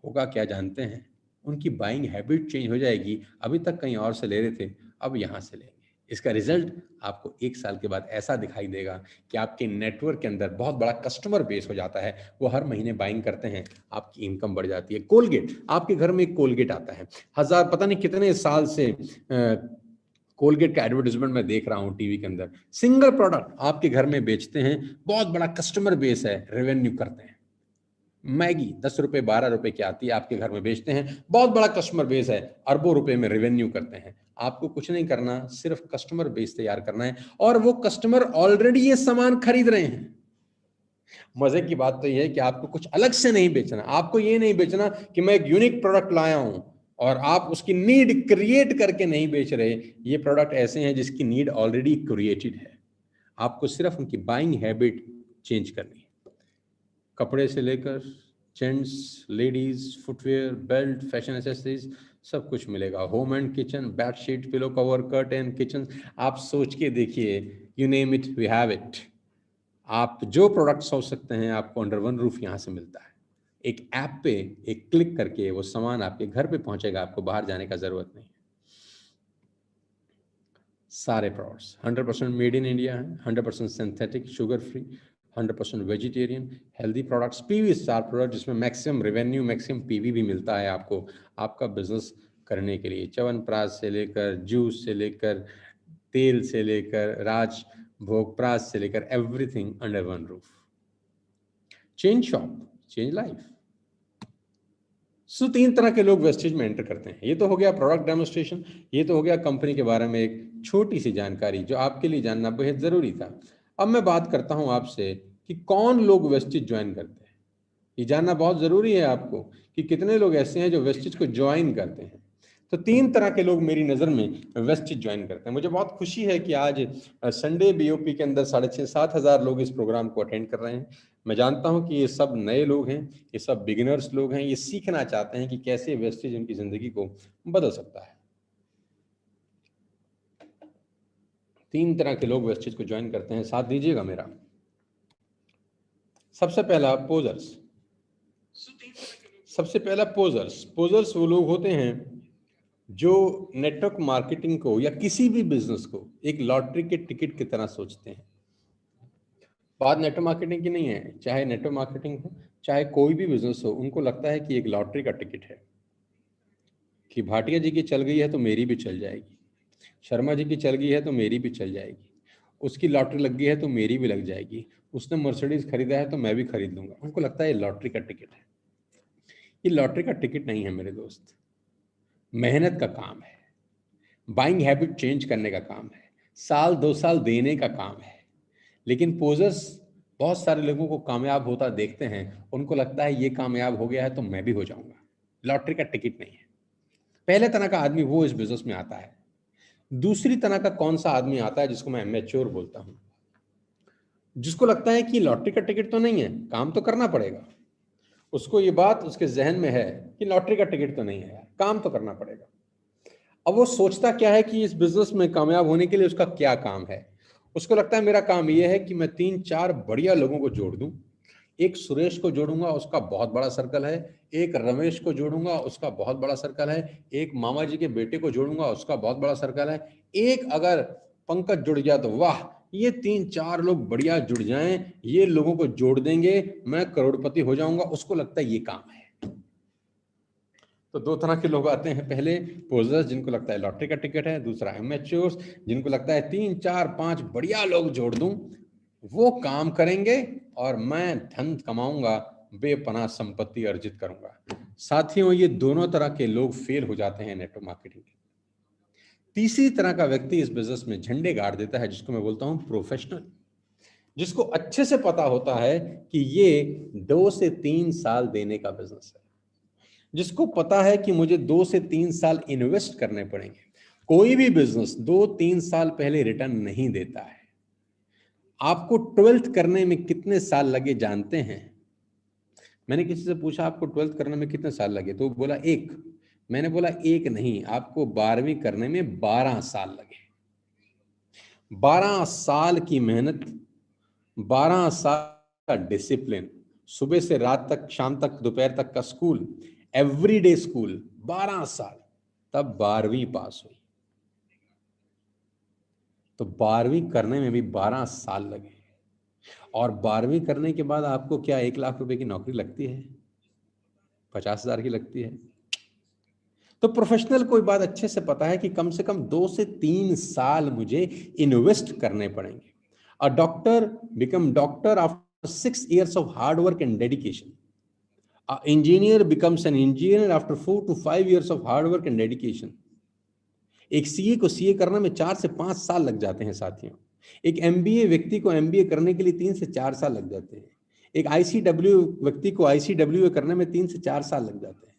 होगा क्या जानते हैं? उनकी बाइंग हैबिट चेंज हो जाएगी। अभी तक कहीं और से ले रहे थे, अब यहाँ से लेंगे। इसका रिजल्ट आपको 1 साल के बाद ऐसा दिखाई देगा कि आपके नेटवर्क के अंदर बहुत बड़ा कस्टमर बेस हो जाता है। वो हर महीने बाइंग करते हैं, आपकी इनकम बढ़ जाती है। कोलगेट, आपके घर में एक कोलगेट आता है, हजार पता नहीं कितने साल से कोलगेट का एडवर्टाइजमेंट मैं देख रहा हूँ टीवी के अंदर। सिंगल प्रोडक्ट आपके घर में बेचते हैं, बहुत बड़ा कस्टमर बेस है, रेवेन्यू करते हैं। मैगी 10 रुपए 12 रुपए की आती है, आपके घर में बेचते हैं, बहुत बड़ा कस्टमर बेस है, अरबों रुपए में रेवेन्यू करते हैं। आपको कुछ नहीं करना, सिर्फ कस्टमर बेस तैयार करना है, और वो कस्टमर ऑलरेडी ये सामान खरीद रहे हैं। मजे की बात तो ये है कि आपको कुछ अलग से नहीं बेचना। आपको ये नहीं बेचना कि मैं एक यूनिक प्रोडक्ट लाया हूं और आप उसकी नीड क्रिएट करके नहीं बेच रहे। ये प्रोडक्ट ऐसे हैं जिसकी नीड ऑलरेडी क्रिएटेड है, आपको सिर्फ उनकी बाइंग हैबिट चेंज करनी है। कपड़े से लेकर gents, ladies, footwear, belt, fashion accessories, सब कुछ मिलेगा। Home and kitchen, bedsheet, pillow cover, curtain, kitchen, आप सोच के देखिए, you name it we have it. आप जो प्रोडक्ट सोच सकते हैं आपको अंडर वन रूफ यहाँ से मिलता है। एक ऐप पे एक क्लिक करके वो सामान आपके घर पे पहुंचेगा, आपको बाहर जाने का जरूरत नहीं है। सारे प्रोडक्ट्स 100% मेड इन इंडिया हैं, 100% synthetic, sugar free, 100% vegetarian, healthy products, PV star product, जिसमें मैक्सिमम रेवेन्यू, मैक्सिमम पीवी भी मिलता है आपको आपका बिजनेस करने के लिए। च्यवनप्राश से लेकर, जूस से लेकर, तेल से लेकर, राज भोगप्राश से लेकर, everything under one roof. Change shop, change life. So 3 तरह के लोग वेस्टेज में एंटर करते हैं। ये तो हो गया प्रोडक्ट डेमोन्स्ट्रेशन, ये तो हो गया कंपनी के बारे में एक छोटी सी जानकारी जो आपके लिए जानना बेहद जरूरी था। अब मैं बात करता हूं आपसे कि कौन लोग वेस्टेज ज्वाइन करते हैं। ये जानना बहुत जरूरी है आपको कि कितने लोग ऐसे हैं जो वेस्टेज को ज्वाइन करते हैं। तो 3 तरह के लोग मेरी नज़र में वेस्टेज ज्वाइन करते हैं। मुझे बहुत खुशी है कि आज संडे बीओपी के अंदर 6,500-7 हज़ार लोग इस प्रोग्राम को अटेंड कर रहे हैं। मैं जानता हूं कि ये सब नए लोग हैं, ये सब बिगिनर्स लोग हैं, ये सीखना चाहते हैं कि कैसे वेस्टेज उनकी जिंदगी को बदल सकता है। 3 तरह के लोग वेस्टेज को ज्वाइन करते हैं, साथ दीजिएगा मेरा। सबसे पहला पोजर्स। सबसे पहला पोजर्स। पोजर्स वो लोग होते हैं जो नेटवर्क मार्केटिंग को या किसी भी बिजनेस को एक लॉटरी के टिकट की तरह सोचते हैं। बात नेटवर्क मार्केटिंग की नहीं है, चाहे नेटवर्क मार्केटिंग हो चाहे कोई भी बिजनेस हो, उनको लगता है कि एक लॉटरी का टिकट है कि भाटिया जी की चल गई है तो मेरी भी चल जाएगी, शर्मा जी की चल गई है तो मेरी भी चल जाएगी, उसकी लॉटरी लग गई है तो मेरी भी लग जाएगी, उसने मर्सिडीज खरीदा है तो मैं भी खरीद लूंगा। उनको लगता है ये लॉटरी का टिकट है। ये लॉटरी का टिकट नहीं है मेरे दोस्त, मेहनत का काम है, बाइंग हैबिट चेंज करने का काम है, साल 2 साल देने का काम है। लेकिन पोजर्स बहुत सारे लोगों को कामयाब होता देखते हैं, उनको लगता है ये कामयाब हो गया है तो मैं भी हो जाऊंगा। लॉटरी का टिकट नहीं है। पहले तरह का आदमी वो इस बिजनेस में आता है। दूसरी तरह का कौन सा आदमी आता है जिसको मैं मैच्योर बोलता हूं, जिसको लगता है कि लॉटरी का टिकट तो नहीं है, काम तो करना पड़ेगा। उसको ये बात उसके जहन में है कि लॉटरी का टिकट तो नहीं है यार, काम तो करना पड़ेगा। अब वो सोचता क्या है कि इस बिजनेस में कामयाब होने के लिए उसका क्या काम है। उसको लगता है मेरा काम ये है कि मैं 3-4 बढ़िया लोगों को जोड़ दूं। एक सुरेश को जोड़ूंगा, उसका बहुत बड़ा सर्कल है। एक रमेश को जोड़ूंगा, उसका बहुत बड़ा सर्कल है। एक मामा जी के बेटे को जोड़ूंगा, उसका बहुत बड़ा सर्कल है। एक अगर पंकज जुड़ गया तो वाह, ये 3-4 लोग बढ़िया जुड़ जाएं, ये लोगों को जोड़ देंगे, मैं करोड़पति हो जाऊंगा। उसको लगता है ये काम है। तो 2 तरह के लोग आते हैं, पहले पोजर्स जिनको लगता है लॉटरी का टिकट है, दूसरा एमेच्योर्स जिनको लगता है 3-4-5 बढ़िया लोग जोड़ दूं, वो काम करेंगे और मैं धन कमाऊंगा, बेपनाह संपत्ति अर्जित करूंगा। साथियों, ये दोनों तरह के लोग फेल हो जाते हैं नेटवर्क मार्केटिंग। तीसरी तरह का व्यक्ति इस बिजनेस में झंडे गाड़ देता है, जिसको मैं बोलता हूं प्रोफेशनल, जिसको अच्छे से पता होता है कि ये 2 से 3 साल देने का बिजनेस है, जिसको पता है कि मुझे 2 से 3 साल इन्वेस्ट करने पड़ेंगे। कोई भी बिजनेस 2-3 साल पहले रिटर्न नहीं देता है। आपको 12th करने में कितने साल लगे जानते हैं? मैंने किसी से पूछा आपको 12th करने में कितने साल लगे, तो बोला 1। मैंने बोला 1 नहीं, आपको 12वीं करने में 12 साल लगे। 12 साल की मेहनत, 12 साल का डिसिप्लिन, सुबह से रात तक, शाम तक, दोपहर तक का स्कूल, एवरीडे स्कूल, 12 साल, तब 12वीं पास हुई। तो 12वीं करने में भी 12 साल लगे। और 12वीं करने के बाद आपको क्या 1 लाख रुपए की नौकरी लगती है? 50,000 की लगती है? तो प्रोफेशनल को बात अच्छे से पता है कि कम से कम 2 से 3 साल मुझे इन्वेस्ट करने पड़ेंगे। A doctor become doctor after 6 years of hard work and dedication. A engineer becomes an engineer after 4 to 5 years of hard work and dedication. एक सीए को सीए करने में 4 से 5 साल लग जाते हैं साथियों। एक एमबीए व्यक्ति को एमबीए करने के लिए 3 से 4 साल लग जाते हैं। एक आईसीडब्ल्यू व्यक्ति को आईसीडब्ल्यू करने में 3 से 4 साल लग जाते हैं।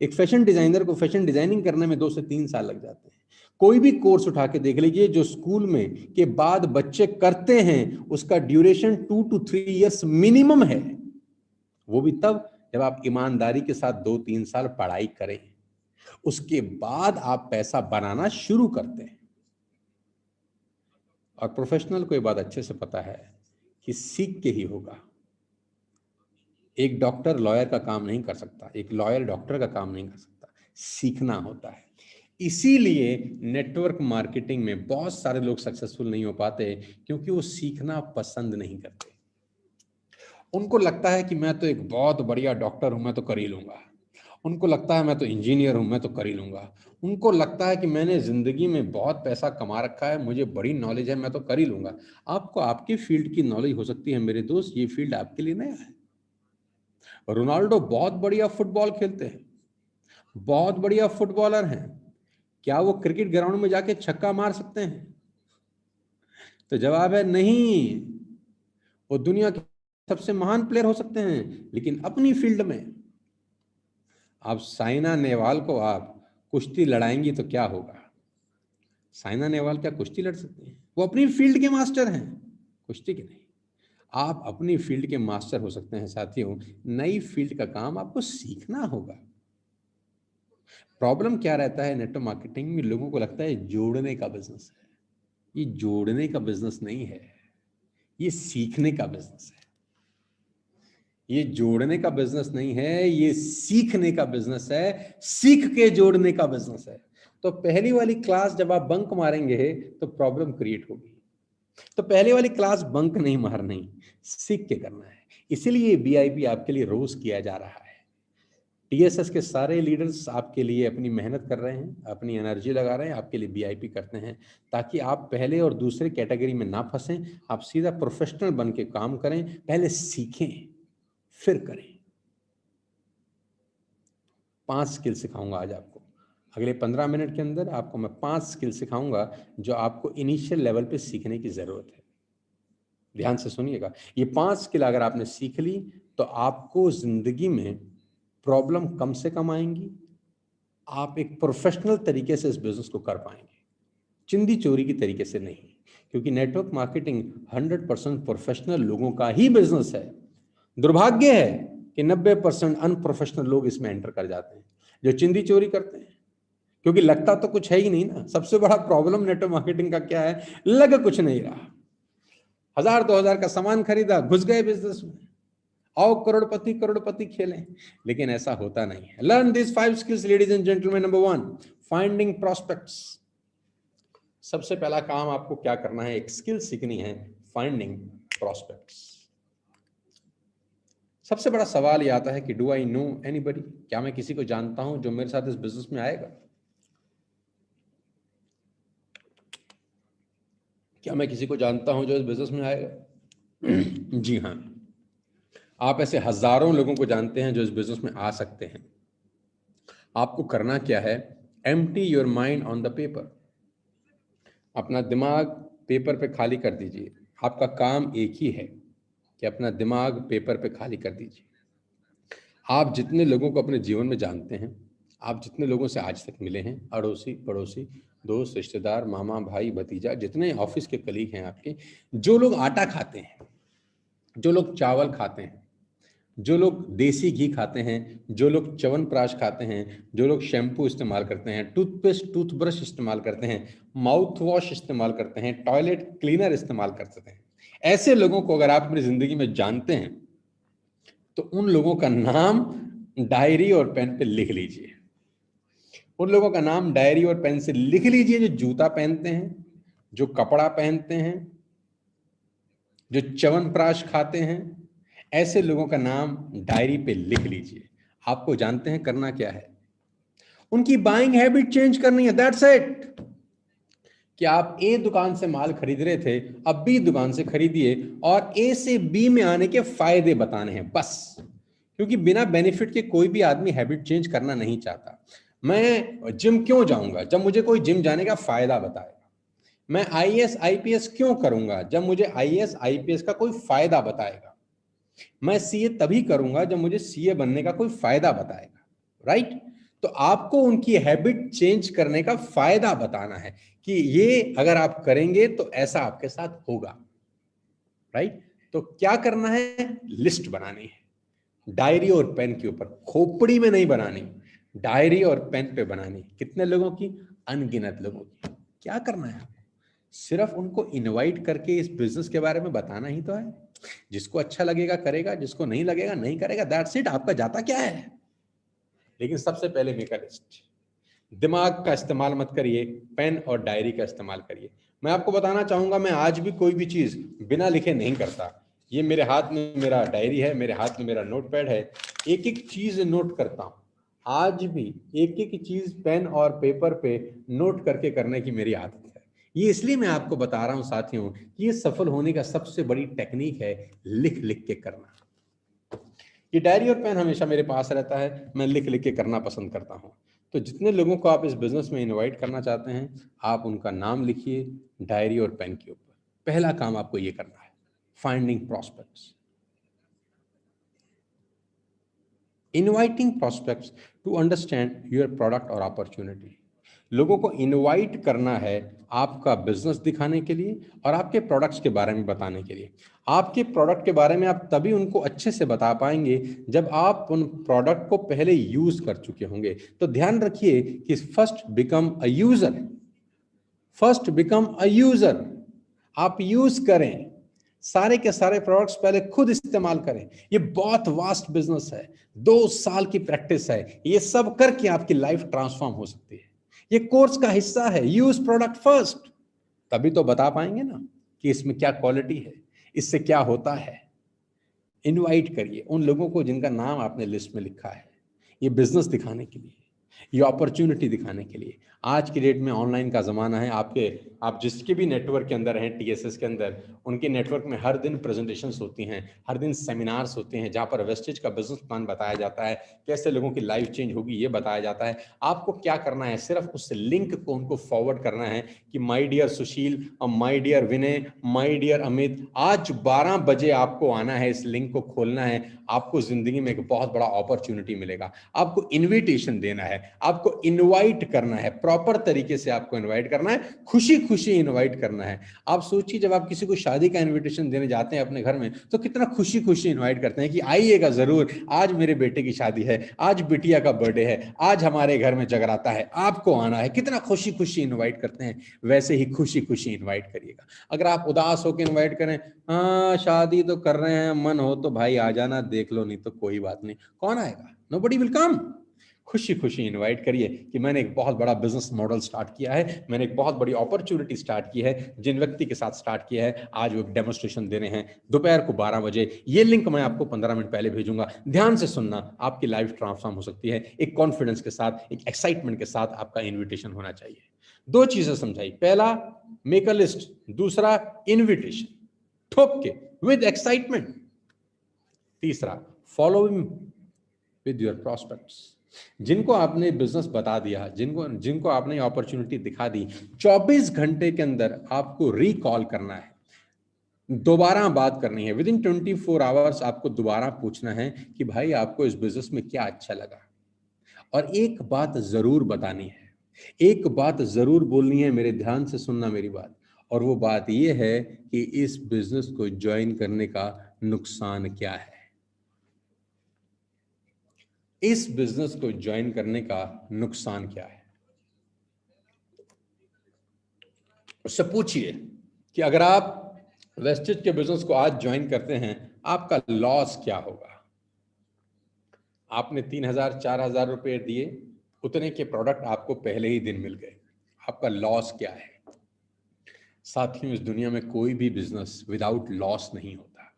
एक फैशन डिजाइनर को फैशन डिजाइनिंग करने में 2 से 3 साल लग जाते हैं। कोई भी कोर्स उठा के देख लीजिए जो स्कूल में के बाद बच्चे करते हैं, उसका ड्यूरेशन 2 to 3 years मिनिमम है। वो भी तब जब आप ईमानदारी के साथ 2-3 साल पढ़ाई करें, उसके बाद आप पैसा बनाना शुरू करते हैं। और प्रोफेशनल को ये बात अच्छे से पता है कि सीख के ही होगा। एक डॉक्टर लॉयर का काम नहीं कर सकता, एक लॉयर डॉक्टर का काम नहीं कर सकता, सीखना होता है। इसीलिए नेटवर्क मार्केटिंग में बहुत सारे लोग सक्सेसफुल नहीं हो पाते, क्योंकि वो सीखना पसंद नहीं करते। उनको लगता है कि मैं तो एक बहुत बढ़िया डॉक्टर हूं, मैं तो कर ही लूंगा। उनको लगता है मैं तो इंजीनियर हूं, मैं तो कर ही लूंगा। उनको लगता है कि मैंने जिंदगी में बहुत पैसा कमा रखा है, मुझे बड़ी नॉलेज है, मैं तो कर ही लूंगा। आपको आपके फील्ड की नॉलेज हो सकती है मेरे दोस्त, ये फील्ड आपके लिए नया है। रोनाल्डो बहुत बढ़िया फुटबॉल खेलते हैं, बहुत बढ़िया फुटबॉलर हैं। क्या वो क्रिकेट ग्राउंड में जाके छक्का मार सकते हैं? तो जवाब है नहीं। वो दुनिया के सबसे महान प्लेयर हो सकते हैं, लेकिन अपनी फील्ड में। आप साइना नेहवाल को आप कुश्ती लड़ाएंगी तो क्या होगा? साइना नेहवाल क्या कुश्ती लड़ सकते हैं? वो अपनी फील्ड के मास्टर हैं, कुश्ती के नहीं। आप अपनी फील्ड के मास्टर हो सकते हैं साथियों, नई फील्ड का काम आपको सीखना होगा। प्रॉब्लम क्या रहता है नेटवर्क मार्केटिंग में, लोगों को लगता है जोड़ने का बिजनेस है। ये जोड़ने का बिजनेस नहीं है, ये सीखने का बिजनेस है। ये जोड़ने का बिजनेस नहीं है, ये सीखने का बिजनेस है, सीख के जोड़ने का बिजनेस है। तो पहली वाली क्लास जब आप बंक मारेंगे तो प्रॉब्लम क्रिएट होगी। तो पहले वाली क्लास बंक नहीं मारनी, सीख के करना है। इसीलिए बीआईपी आपके लिए रोज किया जा रहा है। टीएसएस के सारे लीडर्स आपके लिए अपनी मेहनत कर रहे हैं, अपनी एनर्जी लगा रहे हैं, आपके लिए बीआईपी करते हैं, ताकि आप पहले और दूसरे कैटेगरी में ना फंसें, आप सीधा प्रोफेशनल बन के काम करें। पहले सीखें फिर करें। 5 स्किल सिखाऊंगा आज आपको। अगले 15 मिनट के अंदर आपको मैं 5 स्किल सिखाऊंगा जो आपको इनिशियल लेवल पे सीखने की जरूरत है। ध्यान से सुनिएगा। ये 5 स्किल अगर आपने सीख ली तो आपको जिंदगी में प्रॉब्लम कम से कम आएंगी। आप एक प्रोफेशनल तरीके से इस बिजनेस को कर पाएंगे, चिंदी चोरी की तरीके से नहीं, क्योंकि नेटवर्क मार्केटिंग 100% प्रोफेशनल लोगों का ही बिजनेस है। दुर्भाग्य है कि 90% अनप्रोफेशनल लोग इसमें एंटर कर जाते हैं, जो चिंदी चोरी करते हैं, क्योंकि लगता तो कुछ है ही नहीं ना। सबसे बड़ा प्रॉब्लम नेटवर्क मार्केटिंग का क्या है? लग कुछ नहीं रहा। 1000-2000 का सामान खरीदा, घुस गए बिजनेस में, आओ करोड़पति करोड़पति खेलें, लेकिन ऐसा होता नहीं है। Learn this 5 skills ladies and gentleman. Number 1, finding prospects. सबसे पहला काम आपको क्या करना है? एक स्किल सीखनी है, फाइंडिंग प्रोस्पेक्ट्स। सबसे बड़ा सवाल ये आता है कि डू आई नो एनीबडी? क्या मैं किसी को जानता हूं जो मेरे साथ इस बिजनेस में आएगा? क्या मैं किसी को जानता हूं जो इस बिजनेस में आएगा? जी हाँ, आप ऐसे हजारों लोगों को जानते हैं जो इस बिजनेस में आ सकते हैं। आपको करना क्या है? Empty your mind on the paper. अपना दिमाग पेपर पे खाली कर दीजिए। आपका काम एक ही है कि अपना दिमाग पेपर पे खाली कर दीजिए। आप जितने लोगों को अपने जीवन में जानते हैं, आप जितने लोगों से आज तक मिले हैं, अड़ोसी पड़ोसी, दोस्त, रिश्तेदार, मामा, भाई, भतीजा, जितने ऑफिस के कलीग हैं आपके, जो लोग आटा खाते हैं, जो लोग चावल खाते हैं, जो लोग देसी घी खाते हैं, जो लोग च्यवनप्राश खाते हैं, जो लोग शैम्पू इस्तेमाल करते हैं, टूथपेस्ट टूथब्रश इस्तेमाल करते हैं, माउथ वॉश इस्तेमाल करते हैं, टॉयलेट क्लीनर इस्तेमाल करते हैं, ऐसे लोगों को अगर आप अपनी जिंदगी में जानते हैं तो उन लोगों का नाम डायरी और पेन पे लिख लीजिए। उन लोगों का नाम डायरी और पेन से लिख लीजिए जो जूता पहनते हैं, जो कपड़ा पहनते हैं, जो च्यवनप्राश खाते हैं। ऐसे लोगों का नाम डायरी पे लिख लीजिए। आपको जानते हैं करना क्या है? उनकी बाइंग हैबिट चेंज करनी है, दैट्स इट। कि आप ए दुकान से माल खरीद रहे थे, अब बी दुकान से खरीदिए और ए से बी में आने के फायदे बताने हैं बस। क्योंकि बिना बेनिफिट के कोई भी आदमी हैबिट चेंज करना नहीं चाहता। मैं जिम क्यों जाऊंगा? जब मुझे कोई जिम जाने का फायदा बताएगा। मैं आईएएस आईपीएस क्यों करूंगा? जब मुझे आईएएस आईपीएस का कोई फायदा बताएगा। मैं सीए तभी करूंगा जब मुझे सीए बनने का कोई फायदा बताएगा, राइट? तो आपको उनकी हैबिट चेंज करने का फायदा बताना है कि ये अगर आप करेंगे तो ऐसा आपके साथ होगा, राइट? तो क्या करना है? लिस्ट बनानी है, डायरी और पेन के ऊपर, खोपड़ी में नहीं बनानी, डायरी और पेन पे बनानी। कितने लोगों की? अनगिनत लोगों की। क्या करना है? सिर्फ उनको इनवाइट करके इस बिजनेस के बारे में बताना ही तो है। जिसको अच्छा लगेगा करेगा, जिसको नहीं लगेगा नहीं करेगा, दैट्स इट। आपका जाता क्या है? लेकिन सबसे पहले मेक अ लिस्ट। दिमाग का इस्तेमाल मत करिए, पेन और डायरी का इस्तेमाल करिए। मैं आपको बताना चाहूंगा, मैं आज भी कोई भी चीज बिना लिखे नहीं करता। ये मेरे हाथ में मेरा डायरी है, मेरे हाथ में मेरा नोटपैड है, एक एक चीज नोट करता हूं। आज भी एक एक चीज पेन और पेपर पे नोट करके करने की मेरी आदत है। ये इसलिए मैं आपको बता रहा हूं साथियों कि ये सफल होने का सबसे बड़ी टेक्निक है, लिख लिख के करना। ये डायरी और पेन हमेशा मेरे पास रहता है, मैं लिख लिख के करना पसंद करता हूँ। तो जितने लोगों को आप इस बिजनेस में इनवाइट करना चाहते हैं, आप उनका नाम लिखिए डायरी और पेन के ऊपर। पहला काम आपको ये करना है, finding prospects, inviting prospects to understand your product और अपॉर्चुनिटी। लोगों को इनवाइट करना है आपका बिजनेस दिखाने के लिए और आपके प्रोडक्ट्स के बारे में बताने के लिए। आपके प्रोडक्ट के बारे में आप तभी उनको अच्छे से बता पाएंगे जब आप उन प्रोडक्ट को पहले यूज कर चुके होंगे। तो ध्यान रखिए कि first become a user, first become a user. आप यूज करें, सारे के सारे प्रोडक्ट्स पहले खुद इस्तेमाल करें। ये बहुत वास्ट बिजनेस है, 2 साल की प्रैक्टिस है, ये सब करके आपकी लाइफ ट्रांसफॉर्म हो सकती है। ये कोर्स का हिस्सा है। यूज प्रोडक्ट फर्स्ट, तभी तो बता पाएंगे ना कि इसमें क्या क्वालिटी है, इससे क्या होता है। इनवाइट करिए उन लोगों को जिनका नाम आपने लिस्ट में लिखा है, ये बिजनेस दिखाने के लिए, ये अपॉर्चुनिटी दिखाने के लिए। आज की डेट में ऑनलाइन का ज़माना है। आप जिसके भी नेटवर्क के अंदर हैं, टीएसएस के अंदर, उनके नेटवर्क में हर दिन प्रेजेंटेशंस होती हैं, हर दिन सेमिनार्स होते हैं, जहाँ पर वेस्टेज का बिजनेस प्लान बताया जाता है, कैसे लोगों की लाइफ चेंज होगी ये बताया जाता है। आपको क्या करना है, सिर्फ उस लिंक को उनको फॉरवर्ड करना है कि माय डियर सुशील और my dear Vinay, my dear Amit, आज 12 बजे आपको आना है, इस लिंक को खोलना है, आपको जिंदगी में एक बहुत बड़ा अपॉर्चुनिटी मिलेगा। आपको इन्विटेशन देना है, आपको इनवाइट करना है, प्रॉपर तरीके से आपको इनवाइट करना है, खुशी खुशी इनवाइट करना है। आप सोचिए जब आप किसी को शादी का इनविटेशन देने जाते हैं अपने घर में, तो कितना खुशी खुशी इनवाइट करते हैं कि आइएगा जरूर, आज मेरे बेटे की शादी है, आज बिटिया का बर्थडे है, आज हमारे घर में जगराता है, आपको आना है, कितना खुशी खुशी इनवाइट करते हैं। वैसे ही खुशी खुशी इनवाइट करिएगा। अगर आप उदास होकर इनवाइट करें, हाँ शादी तो कर रहे हैं, मन हो तो भाई आ जाना, देख लो, नहीं तो कोई बात नहीं, कौन आएगा, नोबडी विल कम। खुशी खुशी इनवाइट करिए कि मैंने एक बहुत बड़ा बिजनेस मॉडल स्टार्ट किया है, मैंने एक बहुत बड़ी अपॉर्चुनिटी स्टार्ट की है, जिन व्यक्ति के साथ स्टार्ट किया है आज वो एक डेमोस्ट्रेशन देने हैं दोपहर को 12 बजे, ये लिंक मैं आपको 15 मिनट पहले भेजूंगा, ध्यान से सुनना, आपकी लाइफ ट्रांसफॉर्म हो सकती है। एक कॉन्फिडेंस के साथ, एक एक्साइटमेंट के साथ आपका इन्विटेशन होना चाहिए। 2 चीजें समझाई, पहला मेक अ लिस्ट, दूसरा इन्विटेशन ठोक के विद एक्साइटमेंट, तीसरा फॉलो विद योर प्रोस्पेक्ट्स। जिनको आपने बिजनेस बता दिया, जिनको आपने अपॉर्चुनिटी दिखा दी, 24 घंटे के अंदर आपको रिकॉल करना है, दोबारा बात करनी है। विद इन 24 आवर्स आपको दोबारा पूछना है कि भाई आपको इस बिजनेस में क्या अच्छा लगा। और एक बात जरूर बतानी है, एक बात जरूर बोलनी है, मेरे ध्यान से सुनना मेरी बात, और वो बात ये है कि इस बिजनेस को ज्वाइन करने का नुकसान क्या है। इस बिजनेस को ज्वाइन करने का नुकसान क्या है, उससे पूछिए कि अगर आप वेस्टेज के बिजनेस को आज ज्वाइन करते हैं, आपका लॉस क्या होगा। आपने 3,000 4,000 रुपए दिए, उतने के प्रोडक्ट आपको पहले ही दिन मिल गए, आपका लॉस क्या है। साथियों, इस दुनिया में कोई भी बिजनेस विदाउट लॉस नहीं होता,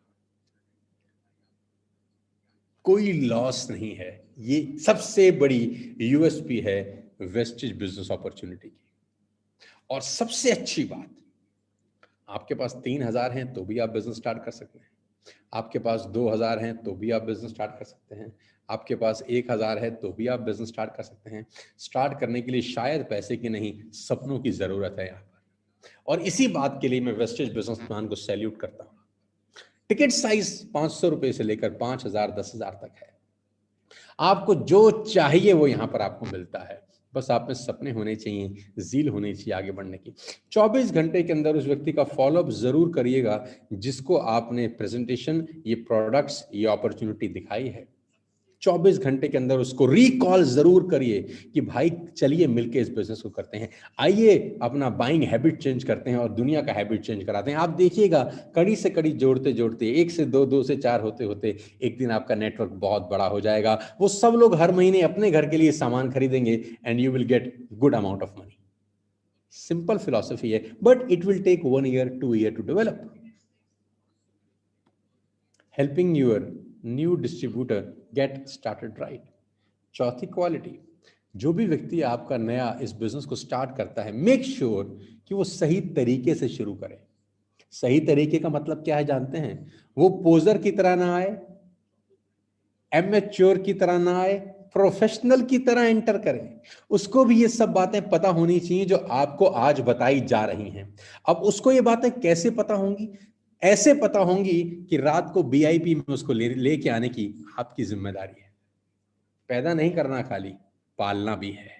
कोई लॉस नहीं है। ये सबसे बड़ी यूएसपी है वेस्टेज बिजनेस अपॉर्चुनिटी की। और सबसे अच्छी बात, आपके पास 3,000 हैं तो भी आप बिजनेस स्टार्ट कर सकते हैं, आपके पास 2,000 हैं तो भी आप बिजनेस स्टार्ट कर सकते हैं, आपके पास 1,000 है तो भी आप बिजनेस स्टार्ट कर सकते हैं। स्टार्ट करने के लिए शायद पैसे की नहीं, सपनों की जरूरत है यहाँ पर। और इसी बात के लिए मैं वेस्टेज बिजनेस प्लान को सैल्यूट करता हूँ। टिकट साइज 500 रुपए से लेकर 5,000 10,000 तक है। आपको जो चाहिए वो यहाँ पर आपको मिलता है, बस आप में सपने होने चाहिए, जील होनी चाहिए आगे बढ़ने की। 24 घंटे के अंदर उस व्यक्ति का फॉलोअप जरूर करिएगा जिसको आपने प्रेजेंटेशन, ये प्रोडक्ट्स, ये अपॉर्चुनिटी दिखाई है। 24 घंटे के अंदर उसको रिकॉल जरूर करिए कि भाई चलिए मिलके इस बिजनेस को करते हैं, आइए अपना बाइंग हैबिट चेंज करते हैं और दुनिया का हैबिट चेंज कराते हैं। आप देखिएगा कड़ी से कड़ी जोड़ते जोड़ते, 1 से 2, 2 से 4 होते होते एक दिन आपका नेटवर्क बहुत बड़ा हो जाएगा। वो सब लोग हर महीने अपने घर के लिए सामान खरीदेंगे and you will get good amount of money. Simple philosophy है, but it will take 1 year 2 year to develop. Helping your new distributor get started right. चौथी क्वालिटी, जो भी व्यक्ति आपका नया इस बिजनेस को स्टार्ट करता है, मेक श्योर कि वो सही तरीके से शुरू करे। सही तरीके का मतलब क्या है जानते हैं? वो पोजर की तरह ना आए, एमेच्योर की तरह ना आए, प्रोफेशनल की तरह एंटर करें। उसको भी ये सब बातें पता होनी चाहिए जो आपको आज बताई जा रही हैं। अब उसको ये बातें कैसे पता होंगी? ऐसे पता होंगी कि रात को बीआईपी में उसको लेके आने की आपकी जिम्मेदारी है। पैदा नहीं करना, खाली पालना भी है।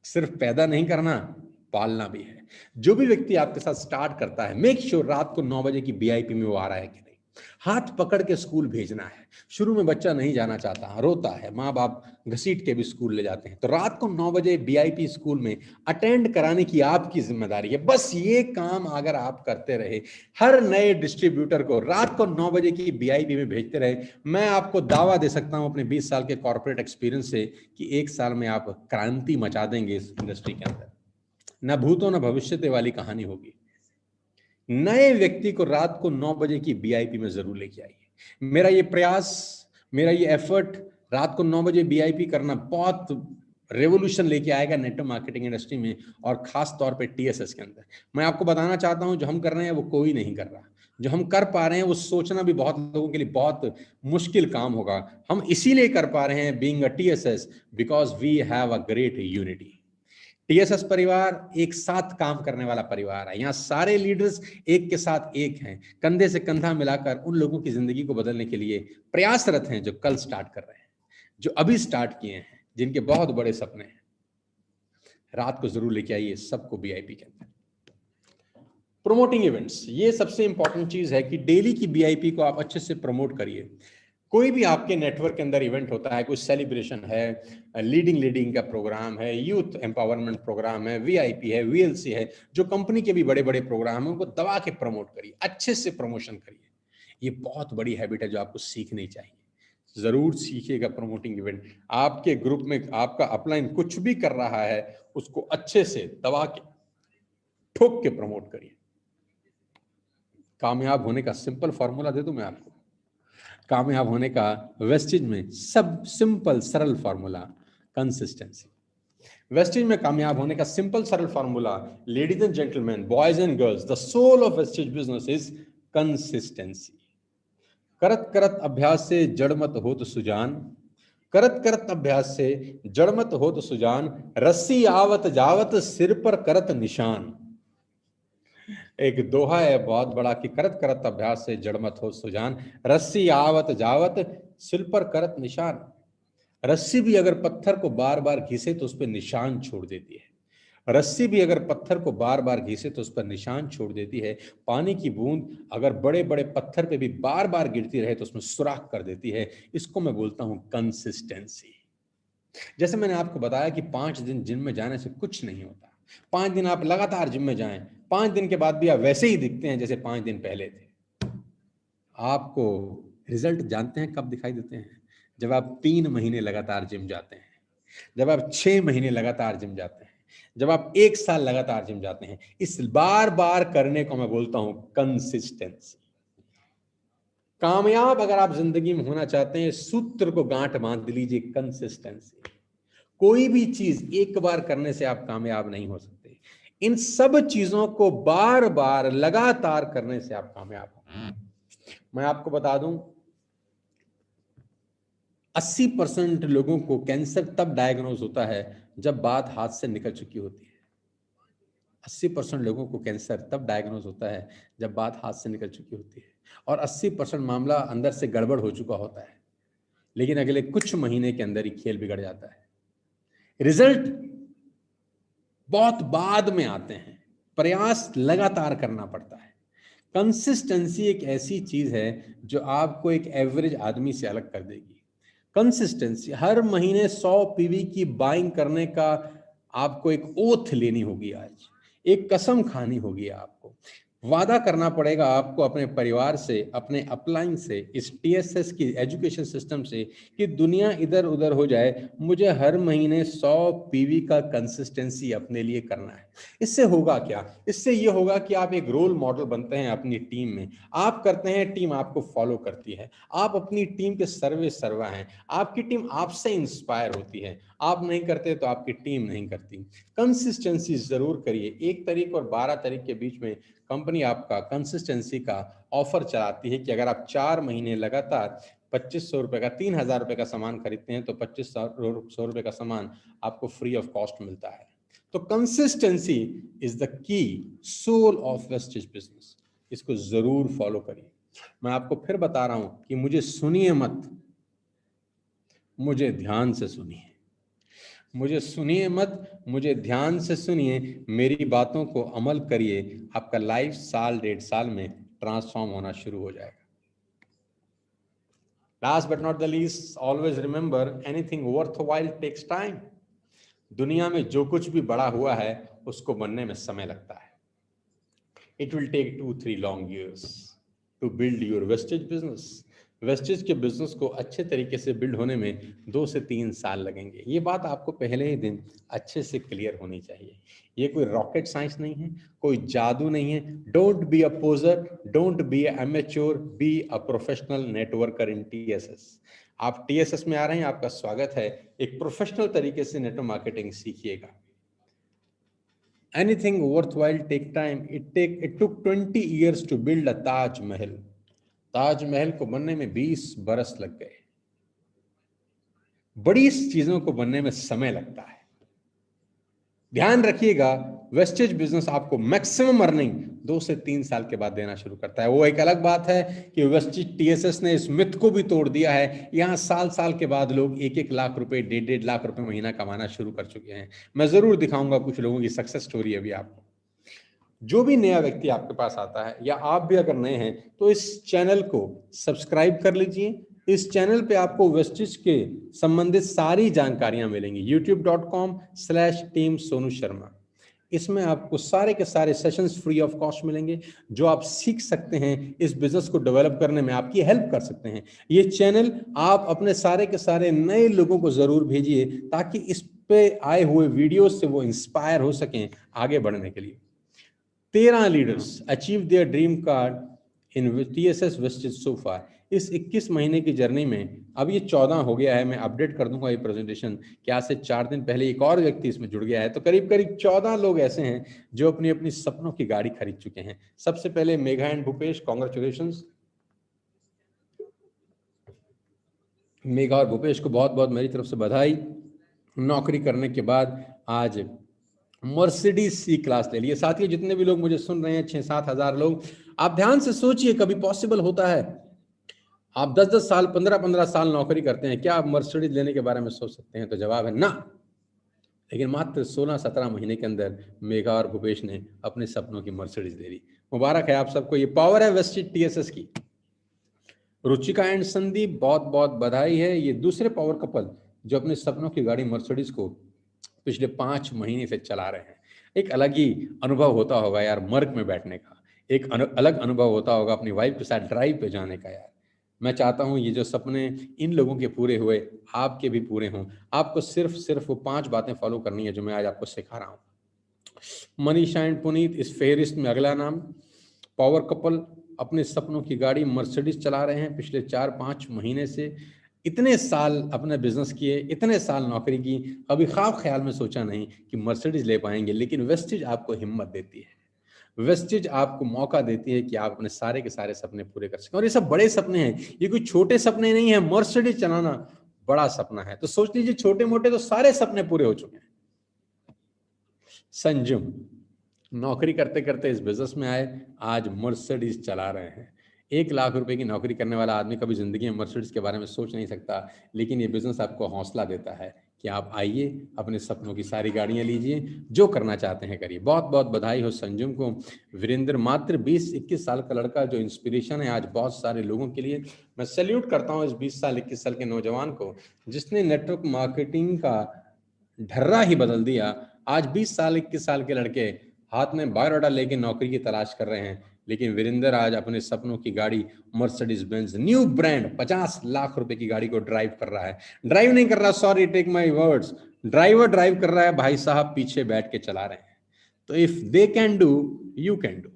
सिर्फ पैदा नहीं करना, पालना भी है। जो भी व्यक्ति आपके साथ स्टार्ट करता है, मेक श्योर रात को 9 बजे की बीआईपी में वो आ रहा है कि नहीं। हाथ पकड़ के स्कूल भेजना है। शुरू में बच्चा नहीं जाना चाहता, रोता है, माँ बाप घसीट के भी स्कूल ले जाते हैं, तो रात को 9 बजे बीआईपी स्कूल में अटेंड कराने की आपकी जिम्मेदारी है। बस ये काम अगर आप करते रहे, हर नए डिस्ट्रीब्यूटर को रात को 9 बजे की बीआईपी में भेजते रहे, मैं आपको दावा दे सकता हूं अपने 20 साल के कॉर्पोरेट एक्सपीरियंस से कि 1 साल में आप क्रांति मचा देंगे इस इंडस्ट्री के अंदर। न भूतों न भविष्यते वाली कहानी होगी। नए व्यक्ति को रात को 9 बजे की बीआईपी में जरूर लेके आइए। मेरा ये प्रयास, मेरा ये एफर्ट रात को 9 बजे बीआईपी करना बहुत रेवोल्यूशन लेके आएगा नेटवर्क मार्केटिंग इंडस्ट्री में, और खास तौर पे टीएसएस के अंदर। मैं आपको बताना चाहता हूं, जो हम कर रहे हैं वो कोई नहीं कर रहा। जो हम कर पा रहे हैं वो सोचना भी बहुत लोगों के लिए बहुत मुश्किल काम होगा। हम इसीलिए कर पा रहे हैं being a TSS because we have a great unity. TSS परिवार एक साथ काम करने वाला परिवार है। यहाँ सारे लीडर्स एक के साथ एक हैं, कंधे से कंधा मिलाकर उन लोगों की जिंदगी को बदलने के लिए प्रयासरत हैं जो कल स्टार्ट कर रहे हैं, जो अभी स्टार्ट किए हैं, जिनके बहुत बड़े सपने हैं। रात को जरूर लेके आइए सबको बीआईपी के अंदर। प्रमोटिंग इवेंट्स, ये सबसे इंपॉर्टेंट चीज है कि डेली की बीआईपी को आप अच्छे से प्रमोट करिए। कोई भी आपके नेटवर्क के अंदर इवेंट होता है, कोई सेलिब्रेशन है, लीडिंग का प्रोग्राम है, यूथ एम्पावरमेंट प्रोग्राम है, वीआईपी है, वीएलसी है, जो कंपनी के भी बड़े बड़े प्रोग्राम है, उनको दबा के प्रमोट करिए, अच्छे से प्रमोशन करिए। ये बहुत बड़ी हैबिट है जो आपको सीखनी चाहिए। जरूर सीखिएगा प्रमोटिंग इवेंट। आपके ग्रुप में आपका अपलाइन कुछ भी कर रहा है, उसको अच्छे से दबा के ठोक के प्रमोट करिए। कामयाब होने का सिंपल फॉर्मूला दे दूं मैं आपको। कामयाब होने का वेस्टेज में सब सिंपल सरल फॉर्मूला, कंसिस्टेंसी। वेस्टेज में कामयाब होने का सिंपल सरल formula, ladies and gentleman, boys and girls, the soul of wastage business is consistency. करत करत अभ्यास से जड़ मत हो तो सुजान, करत करत अभ्यास से जड़ मत हो तो सुजान, रस्सी आवत जावत सिर पर करत निशान। एक दोहा है बहुत बड़ा कि करत करत अभ्यास से जड़ मत हो सुजान, रस्सी आवत जावत सिर पर करत निशान। रस्सी भी अगर पत्थर को बार बार घिसे तो उस पर निशान छोड़ देती है। रस्सी भी अगर पत्थर को बार बार घिसे तो उस पर निशान छोड़ देती है। पानी की बूंद अगर बड़े बड़े पत्थर पे भी बार बार गिरती रहे तो उसमें सुराख कर देती है। इसको मैं बोलता हूं कंसिस्टेंसी। जैसे मैंने आपको बताया कि 5 दिन जिम में जाने से कुछ नहीं होता। 5 दिन आप लगातार जिम में जाएं, 5 दिन के बाद भी आप वैसे ही दिखते हैं जैसे 5 दिन पहले थे। आपको रिजल्ट जानते हैं कब दिखाई देते हैं? जब आप 3 महीने लगातार जिम जाते हैं, जब आप 6 महीने लगातार जिम जाते हैं, जब आप 1 साल लगातार जिम जाते हैं। इस बार बार करने को मैं बोलता हूं कंसिस्टेंसी। कामयाब अगर आप जिंदगी में होना चाहते हैं, सूत्र को गांठ बांध लीजिए, कंसिस्टेंसी। कोई भी चीज एक बार करने से आप कामयाब नहीं हो सकते। इन सब चीजों को बार बार लगातार करने से आप कामयाब हो। मैं आपको बता दूं, 80% लोगों को कैंसर तब डायग्नोज होता है जब बात हाथ से निकल चुकी होती है। 80% लोगों को कैंसर तब डायग्नोज होता है जब बात हाथ से निकल चुकी होती है, और 80% मामला अंदर से गड़बड़ हो चुका होता है, लेकिन अगले कुछ महीने के अंदर ही खेल बिगड़ जाता है। रिजल्ट बहुत बाद में आते हैं, प्रयास लगातार करना पड़ता है। कंसिस्टेंसी एक ऐसी चीज है जो आपको एक एवरेज आदमी से अलग कर देगी। कंसिस्टेंसी, हर महीने 100 पीवी की बाइंग करने का आपको एक ओथ लेनी होगी। आज एक कसम खानी होगी, आपको वादा करना पड़ेगा आपको अपने परिवार से, अपने अपलाइन से, इस टीएसएस की एजुकेशन सिस्टम से कि दुनिया इधर उधर हो जाए, मुझे हर महीने 100 पीवी का कंसिस्टेंसी अपने लिए करना है। इससे होगा क्या? इससे ये होगा कि आप एक रोल मॉडल बनते हैं अपनी टीम में। आप करते हैं, टीम आपको फॉलो करती है। आप अपनी टीम के सर्वे सर्वा हैं। आपकी टीम आपसे इंस्पायर होती है। आप नहीं करते तो आपकी टीम नहीं करती। कंसिस्टेंसी जरूर करिए। 1 तारीख और 12 तारीख के बीच में कंपनी आपका कंसिस्टेंसी का ऑफर चलाती है कि अगर आप 4 महीने लगातार 2500 रुपए का, 3000 रुपए का सामान खरीदते हैं तो 2500 रुपए का सामान आपको फ्री ऑफ कॉस्ट मिलता है। तो consistency is the key soul of wastage business. इसको जरूर फॉलो करिए। मैं आपको फिर बता रहा हूं कि मुझे सुनिए मत, मुझे ध्यान से सुनिए। मुझे सुनिए मत, मुझे ध्यान से सुनिए, मेरी बातों को अमल करिए। आपका लाइफ साल 1.5 साल में ट्रांसफॉर्म होना शुरू हो जाएगा। Last but not the least, always remember anything worthwhile takes time. दुनिया में जो कुछ भी बड़ा हुआ है उसको बनने में समय लगता है। It will take 2-3 long years to build your wastage business. Wastage के बिजनेस को अच्छे तरीके से बिल्ड होने में 2 से 3 साल लगेंगे। ये बात आपको पहले ही दिन अच्छे से क्लियर होनी चाहिए। ये कोई रॉकेट साइंस नहीं है, कोई जादू नहीं है। Don't be a पोजर, don't be a amateur, be a professional networker in TSS. आप टीएसएस में आ रहे हैं, आपका स्वागत है। एक प्रोफेशनल तरीके से नेटवर्क मार्केटिंग सीखिएगा। Anything worthwhile take time. It took 20 years to build a Taj Mahal. Taj Mahal को बनने में 20 बरस लग गए। बड़ी चीजों को बनने में समय लगता है। ध्यान रखिएगा, वेस्टेज बिजनेस आपको मैक्सिमम अर्निंग 2 से 3 साल के बाद देना शुरू करता है। वो एक अलग बात है कि वेस्टेज टीएसएस ने इस मिथ को भी तोड़ दिया है। यहां साल साल के बाद लोग 1-1 लाख रुपए, 1.5 लाख रुपए महीना कमाना शुरू कर चुके हैं। मैं जरूर दिखाऊंगा कुछ लोगों की सक्सेस स्टोरी अभी आपको। जो भी नया व्यक्ति आपके पास आता है या आप भी अगर नए हैं तो इस चैनल को सब्सक्राइब कर लीजिए। इस चैनल पे आपको वेस्टेज के संबंधित सारी जानकारियां मिलेंगी। youtube.com/team सोनू शर्मा। इसमें आपको सारे के सारे सेशंस फ्री ऑफ कॉस्ट मिलेंगे, जो आप सीख सकते हैं, इस बिजनेस को डेवलप करने में आपकी हेल्प कर सकते हैं। ये चैनल आप अपने सारे के सारे नए लोगों को जरूर भेजिए, ताकि इस पे आए हुए वीडियो से वो इंस्पायर हो सकें आगे बढ़ने के लिए। 13 leaders achieve their dream card in TSS wastage so far. इस 21 महीने की जर्नी में अब ये 14 हो गया है। मैं अपडेट कर दूंगा ये प्रेजेंटेशन कि आज से 4 दिन पहले एक और व्यक्ति इसमें जुड़ गया है। तो करीब करीब 14 लोग ऐसे हैं जो अपनी अपनी सपनों की गाड़ी खरीद चुके हैं। सबसे पहले मेघा एंड भूपेश, कॉन्ग्रेचुलेशंस। मेघा और भूपेश को बहुत बहुत मेरी तरफ से बधाई। नौकरी करने के बाद आज मर्सिडीज सी क्लास ले लिए। साथियों, जितने भी लोग मुझे सुन रहे हैं, 6-7 हजार लोग, आप ध्यान से सोचिए, कभी पॉसिबल होता है आप 10-10 साल, 15-15 साल नौकरी करते हैं, क्या आप मर्सिडीज लेने के बारे में सोच सकते हैं? तो जवाब है ना। लेकिन मात्र 16-17 महीने के अंदर मेघा और भूपेश ने अपने सपनों की मर्सिडीज ले ली। मुबारक है आप सबको, ये पावर है वेस्टेज टीएसएस की। रुचिका एंड संदीप, बहुत बहुत बधाई है। ये दूसरे पावर कपल जो अपने सपनों की गाड़ी मर्सिडीज को पिछले 5 महीने से चला रहे हैं। एक अलग ही अनुभव होता होगा यार मर्ग में बैठने का, एक अलग अनुभव होता होगा अपनी वाइफ के साथ ड्राइव पे जाने का। यार मैं चाहता हूं ये जो सपने इन लोगों के पूरे हुए, आपके भी पूरे हों। आपको सिर्फ वो 5 बातें फॉलो करनी है जो मैं आज आपको सिखा रहा हूं। मनीषा एंड पुनीत इस फेहरिस्त में अगला नाम। पावर कपल अपने सपनों की गाड़ी मर्सिडीज चला रहे हैं पिछले 4-5 महीने से। इतने साल अपने बिजनेस किए, इतने साल नौकरी की, कभी ख्वाब ख्याल में सोचा नहीं कि मर्सिडीज ले पाएंगे। लेकिन वेस्टेज आपको हिम्मत देती है, वेस्टेज आपको मौका देती है कि आप अपने सारे के सारे सपने पूरे कर सकें। और ये सब बड़े सपने हैं, ये कोई छोटे सपने नहीं है। मर्सिडीज चलाना बड़ा सपना है। तो सोच लीजिए, छोटे मोटे तो सारे सपने पूरे हो चुके हैं। संजुम नौकरी करते करते इस बिजनेस में आए, आज मर्सिडीज चला रहे हैं। 1 लाख रुपए की नौकरी करने वाला आदमी कभी जिंदगी में मर्सिडीज के बारे में सोच नहीं सकता। लेकिन ये बिजनेस आपको हौसला देता है कि आप आइए, अपने सपनों की सारी गाड़ियां लीजिए, जो करना चाहते हैं करिए। बहुत बहुत बधाई हो संजुम को। वीरेंद्र मात्र 20-21 साल का लड़का जो इंस्पिरेशन है आज बहुत सारे लोगों के लिए। मैं सैल्यूट करता हूँ इस 20 साल 21 साल के नौजवान को, जिसने नेटवर्क मार्केटिंग का ढर्रा ही बदल दिया। आज 20 साल 21 साल के लड़के हाथ में बायोडाटा लेके नौकरी की तलाश कर रहे हैं। लेकिन वीरेंद्र आज अपने सपनों की गाड़ी Mercedes Benz new brand 50 lakh रुपए की गाड़ी को ड्राइव कर रहा है। ड्राइव नहीं कर रहा, sorry take my words, driver drive कर रहा है, भाई साहब पीछे बैठ के चला रहे हैं। तो if they can do, you can do.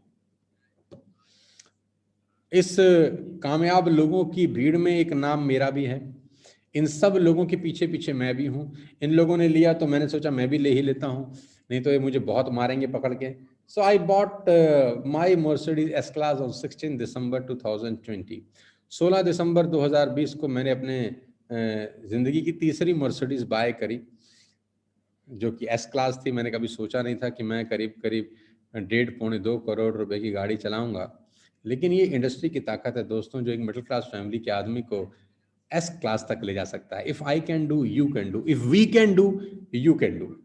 इस कामयाब लोगों की भीड़ में एक नाम मेरा भी है। इन सब लोगों के पीछे पीछे मैं भी हूं। इन लोगों ने लिया तो मैंने सोचा मैं भी ले ही लेता हूं, नहीं तो ये मुझे बहुत मारेंगे पकड़ के। So I bought my Mercedes S class on 16 दिसंबर 2020। 16 दिसंबर 2020 को मैंने अपने जिंदगी की तीसरी मर्सिडीज बाय करी, जो कि एस क्लास थी। मैंने कभी सोचा नहीं था कि मैं करीब करीब 1.5-2 करोड़ रुपए की गाड़ी चलाऊंगा। लेकिन ये इंडस्ट्री की ताकत है दोस्तों, जो एक मिडिल क्लास फैमिली के आदमी को एस क्लास तक ले जा सकता है। If I can do, you can do. If we can do, you can do.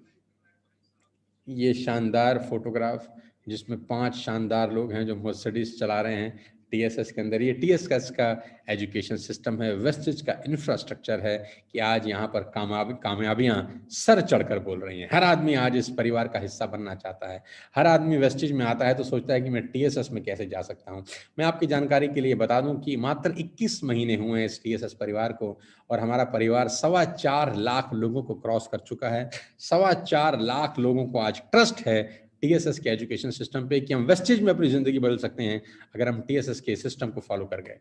ये शानदार फोटोग्राफ जिसमें 5 शानदार लोग हैं जो मर्सिडीज चला रहे हैं। टीएसएस के अंदर। ये टीएसएस का एजुकेशन सिस्टम है, वेस्टेज का इंफ्रास्ट्रक्चर है कि आज यहाँ पर कामयाबियाँ सर चढ़कर बोल रही हैं। हर आदमी आज इस परिवार का हिस्सा बनना चाहता है। हर आदमी वेस्टेज में आता है तो सोचता है कि मैं टीएसएस में कैसे जा सकता हूँ। मैं आपकी जानकारी के लिए बता दूं कि मात्र 21 महीने हुए हैं इस टीएसएस परिवार को, और हमारा परिवार 4.25 लाख लोगों को क्रॉस कर चुका है। 4.25 लाख लोगों को आज ट्रस्ट है टीएसएस के एजुकेशन सिस्टम पे कि हम वेस्टेज में अपनी जिंदगी बदल सकते हैं अगर हम टीएसएस के सिस्टम को फॉलो कर गए।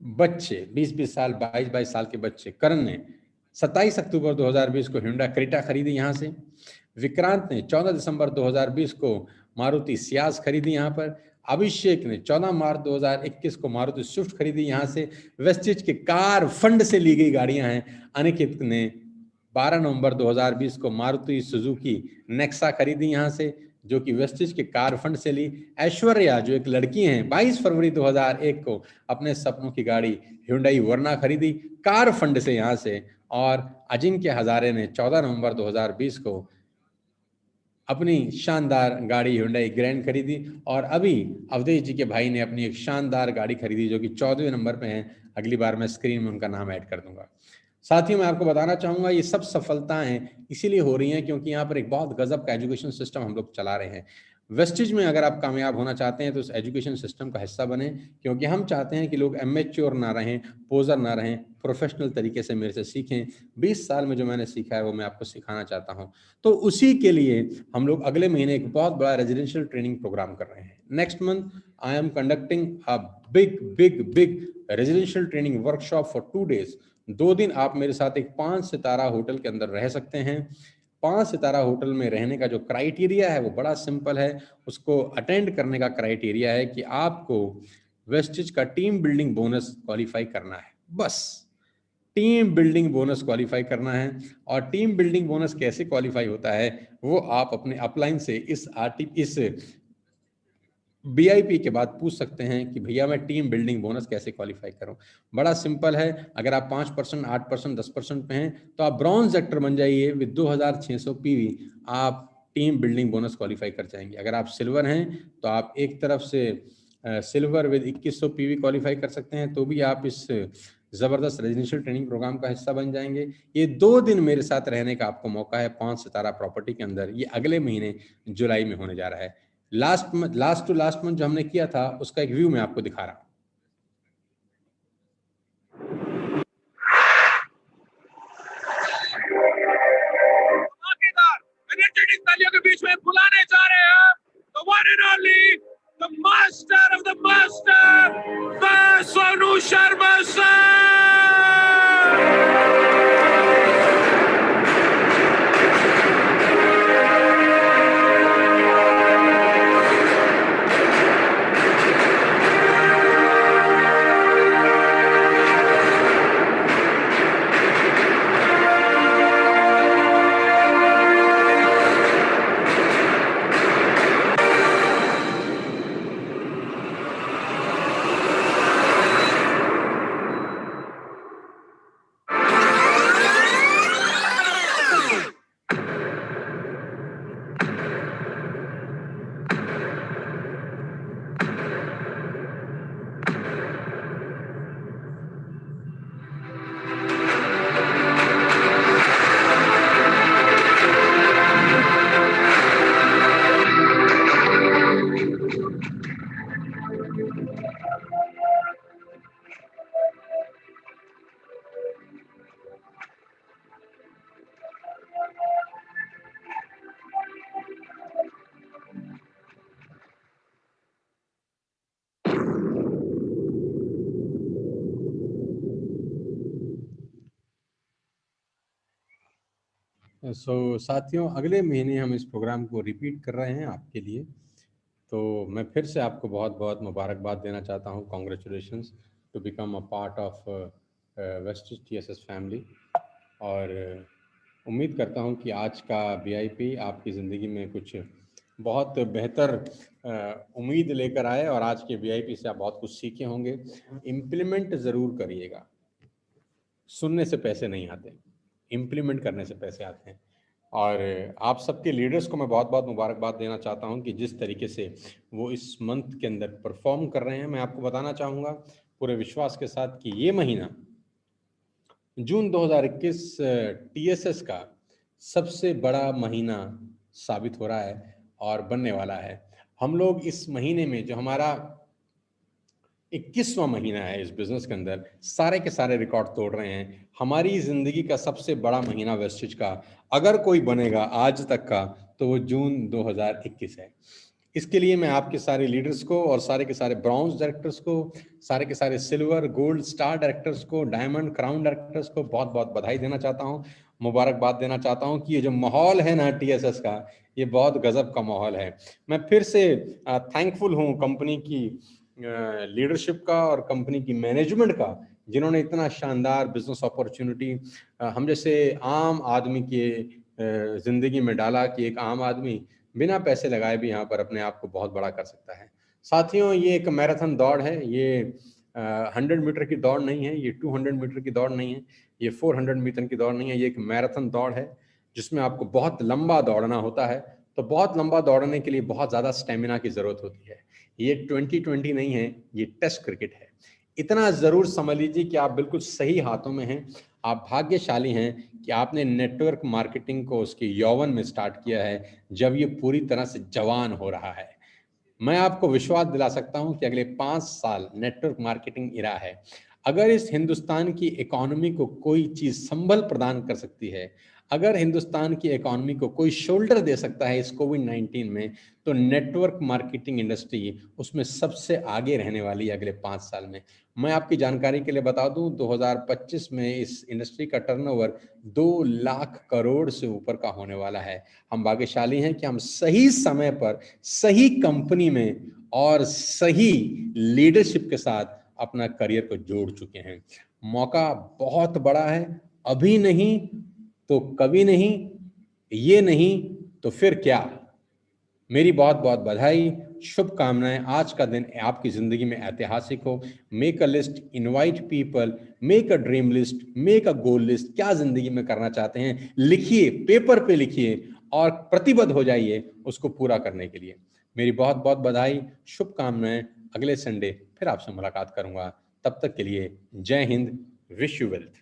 बच्चे 20-20 साल, 22-22 साल के बच्चे, करण ने 27 अक्टूबर 2020 को हिंडा क्रेटा खरीदी यहाँ से। विक्रांत ने 14 दिसंबर 2020 को मारुति सियाज खरीदी यहाँ पर। अभिषेक ने 14 मार्च 2021 को मारुति स्विफ्ट खरीदी यहाँ से। वेस्टेज के कार फंड से ली गई गाड़ियां हैं। अनिकेत ने 12 नवंबर 2020 को मारुति सुजुकी नेक्सा खरीदी यहाँ से, जो कि वेस्टेज के कार फंड से ली। ऐश्वर्या जो एक लड़की हैं, 22 फरवरी 2001 को अपने सपनों की गाड़ी hyundai वर्ना खरीदी कार फंड से यहाँ से। और अजिंक्य हजारे ने 14 नवंबर 2020 को अपनी शानदार गाड़ी hyundai ग्रैंड खरीदी। और अभी अवधेश जी के भाई ने अपनी एक शानदार गाड़ी खरीदी जो कि 14वें नंबर पे है। अगली बार मैं स्क्रीन में उनका नाम ऐड कर दूंगा। साथियों, मैं आपको बताना चाहूंगा ये सब सफलताएं इसीलिए हो रही हैं क्योंकि यहाँ पर एक बहुत गजब का एजुकेशन सिस्टम हम लोग चला रहे हैं। वेस्टेज में अगर आप कामयाब होना चाहते हैं तो इस एजुकेशन सिस्टम का हिस्सा बने, क्योंकि हम चाहते हैं कि लोग एमेच्योर ना रहें, पोजर ना रहें, प्रोफेशनल तरीके से मेरे से सीखें। 20 साल में जो मैंने सीखा है वो मैं आपको सिखाना चाहता हूं। तो उसी के लिए हम लोग अगले महीने एक बहुत बड़ा रेजिडेंशियल ट्रेनिंग प्रोग्राम कर रहे हैं। Next month I am conducting a big residential training workshop for 2 days। 2 दिन आप मेरे साथ एक 5 सितारा होटल के अंदर रह सकते हैं। 5 सितारा होटल में रहने का जो क्राइटेरिया है वो बड़ा सिंपल है। उसको अटेंड करने का क्राइटेरिया है कि आपको वेस्टेज का टीम बिल्डिंग बोनस क्वालिफाई करना है। बस टीम बिल्डिंग बोनस क्वालिफाई करना है। और टीम बिल्डिंग बोनस कैसे क्वालिफाई होता है वो आप अपने अपलाइन से इस बीआईपी के बाद पूछ सकते हैं कि भैया मैं टीम बिल्डिंग बोनस कैसे क्वालिफाई करूं। बड़ा सिंपल है। अगर आप 5%, 8%, 10% पे हैं तो आप ब्रॉन्ज एक्टर बन जाइए। विद 2600 पीवी आप टीम बिल्डिंग बोनस क्वालिफाई कर जाएंगे। अगर आप सिल्वर हैं तो आप एक तरफ से सिल्वर विद 2100 पीवी क्वालिफाई कर सकते हैं, तो भी आप इस जबरदस्त रेजिडेंशियल ट्रेनिंग प्रोग्राम का हिस्सा बन जाएंगे। ये 2 दिन मेरे साथ रहने का आपको मौका है 5 सितारा प्रॉपर्टी के अंदर। ये अगले महीने जुलाई में होने जा रहा है। लास्ट टू लास्ट मंथ जो हमने किया था उसका एक व्यू मैं आपको दिखा रहा हूं। तालियों के बीच में बुलाने जा रहे हैं the one and only, the master of the master, Sonu Sharma sir. साथियों, अगले महीने हम इस प्रोग्राम को रिपीट कर रहे हैं आपके लिए। तो मैं फिर से आपको बहुत बहुत मुबारकबाद देना चाहता हूँ। Congratulations to become a part of wastage TSS family. और उम्मीद करता हूँ कि आज का वीआईपी आपकी ज़िंदगी में कुछ बहुत बेहतर उम्मीद लेकर आए और आज के वीआईपी से आप बहुत कुछ सीखे होंगे। इम्प्लीमेंट ज़रूर करिएगा। सुनने से पैसे नहीं आते, इम्प्लीमेंट करने से पैसे आते हैं। और आप सबके लीडर्स को मैं बहुत बहुत मुबारकबाद देना चाहता हूं कि जिस तरीके से वो इस मंथ के अंदर परफॉर्म कर रहे हैं। मैं आपको बताना चाहूँगा पूरे विश्वास के साथ कि ये महीना जून 2021 टीएसएस का सबसे बड़ा महीना साबित हो रहा है और बनने वाला है। हम लोग इस महीने में जो हमारा 21वां महीना है इस बिजनेस के अंदर, सारे के सारे रिकॉर्ड तोड़ रहे हैं। हमारी जिंदगी का सबसे बड़ा महीना वेस्टेज का अगर कोई बनेगा आज तक का तो वो जून 2021 है। इसके लिए मैं आपके सारे लीडर्स को और सारे के सारे ब्रॉन्ज डायरेक्टर्स को, सारे के सारे सिल्वर गोल्ड स्टार डायरेक्टर्स को, डायमंड क्राउन डायरेक्टर्स को बहुत बहुत बधाई देना चाहता हूं, मुबारकबाद देना चाहता हूं कि ये जो माहौल है ना टीएसएस का, ये बहुत गजब का माहौल है। मैं फिर से थैंकफुल हूं कंपनी की लीडरशिप का और कंपनी की मैनेजमेंट का, जिन्होंने इतना शानदार बिजनेस अपॉर्चुनिटी हम जैसे आम आदमी के जिंदगी में डाला कि एक आम आदमी बिना पैसे लगाए भी यहाँ पर अपने आप को बहुत बड़ा कर सकता है। साथियों, ये एक मैराथन दौड़ है, ये 100 मीटर की दौड़ नहीं है, ये 200 मीटर की दौड़ नहीं है, ये 400 मीटर की दौड़ नहीं है, ये एक मैराथन दौड़ है जिसमें आपको बहुत लंबा दौड़ना होता है। तो बहुत लंबा दौड़ने के लिए बहुत ज़्यादा स्टेमिना की ज़रूरत होती है। ये 2020 नहीं है, ये टेस्ट क्रिकेट है। इतना ज़रूर समझ लीजिए कि आप बिल्कुल सही हाथों में हैं। आप भाग्यशाली हैं कि आपने नेटवर्क मार्केटिंग को उसके यौवन में स्टार्ट किया है, जब ये पूरी तरह से जवान हो रहा है। मैं आपको विश्वास दिला सकता हूं कि अगले 5 साल नेटवर्क मार्केटिंग इरा है। अगर इस हिंदुस्तान की इकोनॉमी को कोई चीज संबल प्रदान कर सकती है, अगर हिंदुस्तान की इकोनॉमी को कोई शोल्डर दे सकता है इस कोविड-19 में, तो नेटवर्क मार्केटिंग इंडस्ट्री उसमें सबसे आगे रहने वाली है अगले 5 साल में। मैं आपकी जानकारी के लिए बता दूं, 2025 में इस इंडस्ट्री का टर्नओवर 2 लाख करोड़ से ऊपर का होने वाला है। हम भाग्यशाली हैं कि हम सही समय पर सही कंपनी में और सही लीडरशिप के साथ अपना करियर को जोड़ चुके हैं। मौका बहुत बड़ा है, अभी नहीं तो कभी नहीं, ये नहीं तो फिर क्या। मेरी बहुत बहुत बधाई, शुभकामनाएं। आज का दिन आपकी जिंदगी में ऐतिहासिक हो। Make a list, invite people, make a dream list, make a goal list. क्या जिंदगी में करना चाहते हैं लिखिए, पेपर पे लिखिए और प्रतिबद्ध हो जाइए उसको पूरा करने के लिए। मेरी बहुत बहुत बधाई, शुभकामनाएं। अगले संडे फिर आपसे मुलाकात करूंगा। तब तक के लिए जय हिंद, विश यू वेल्थ।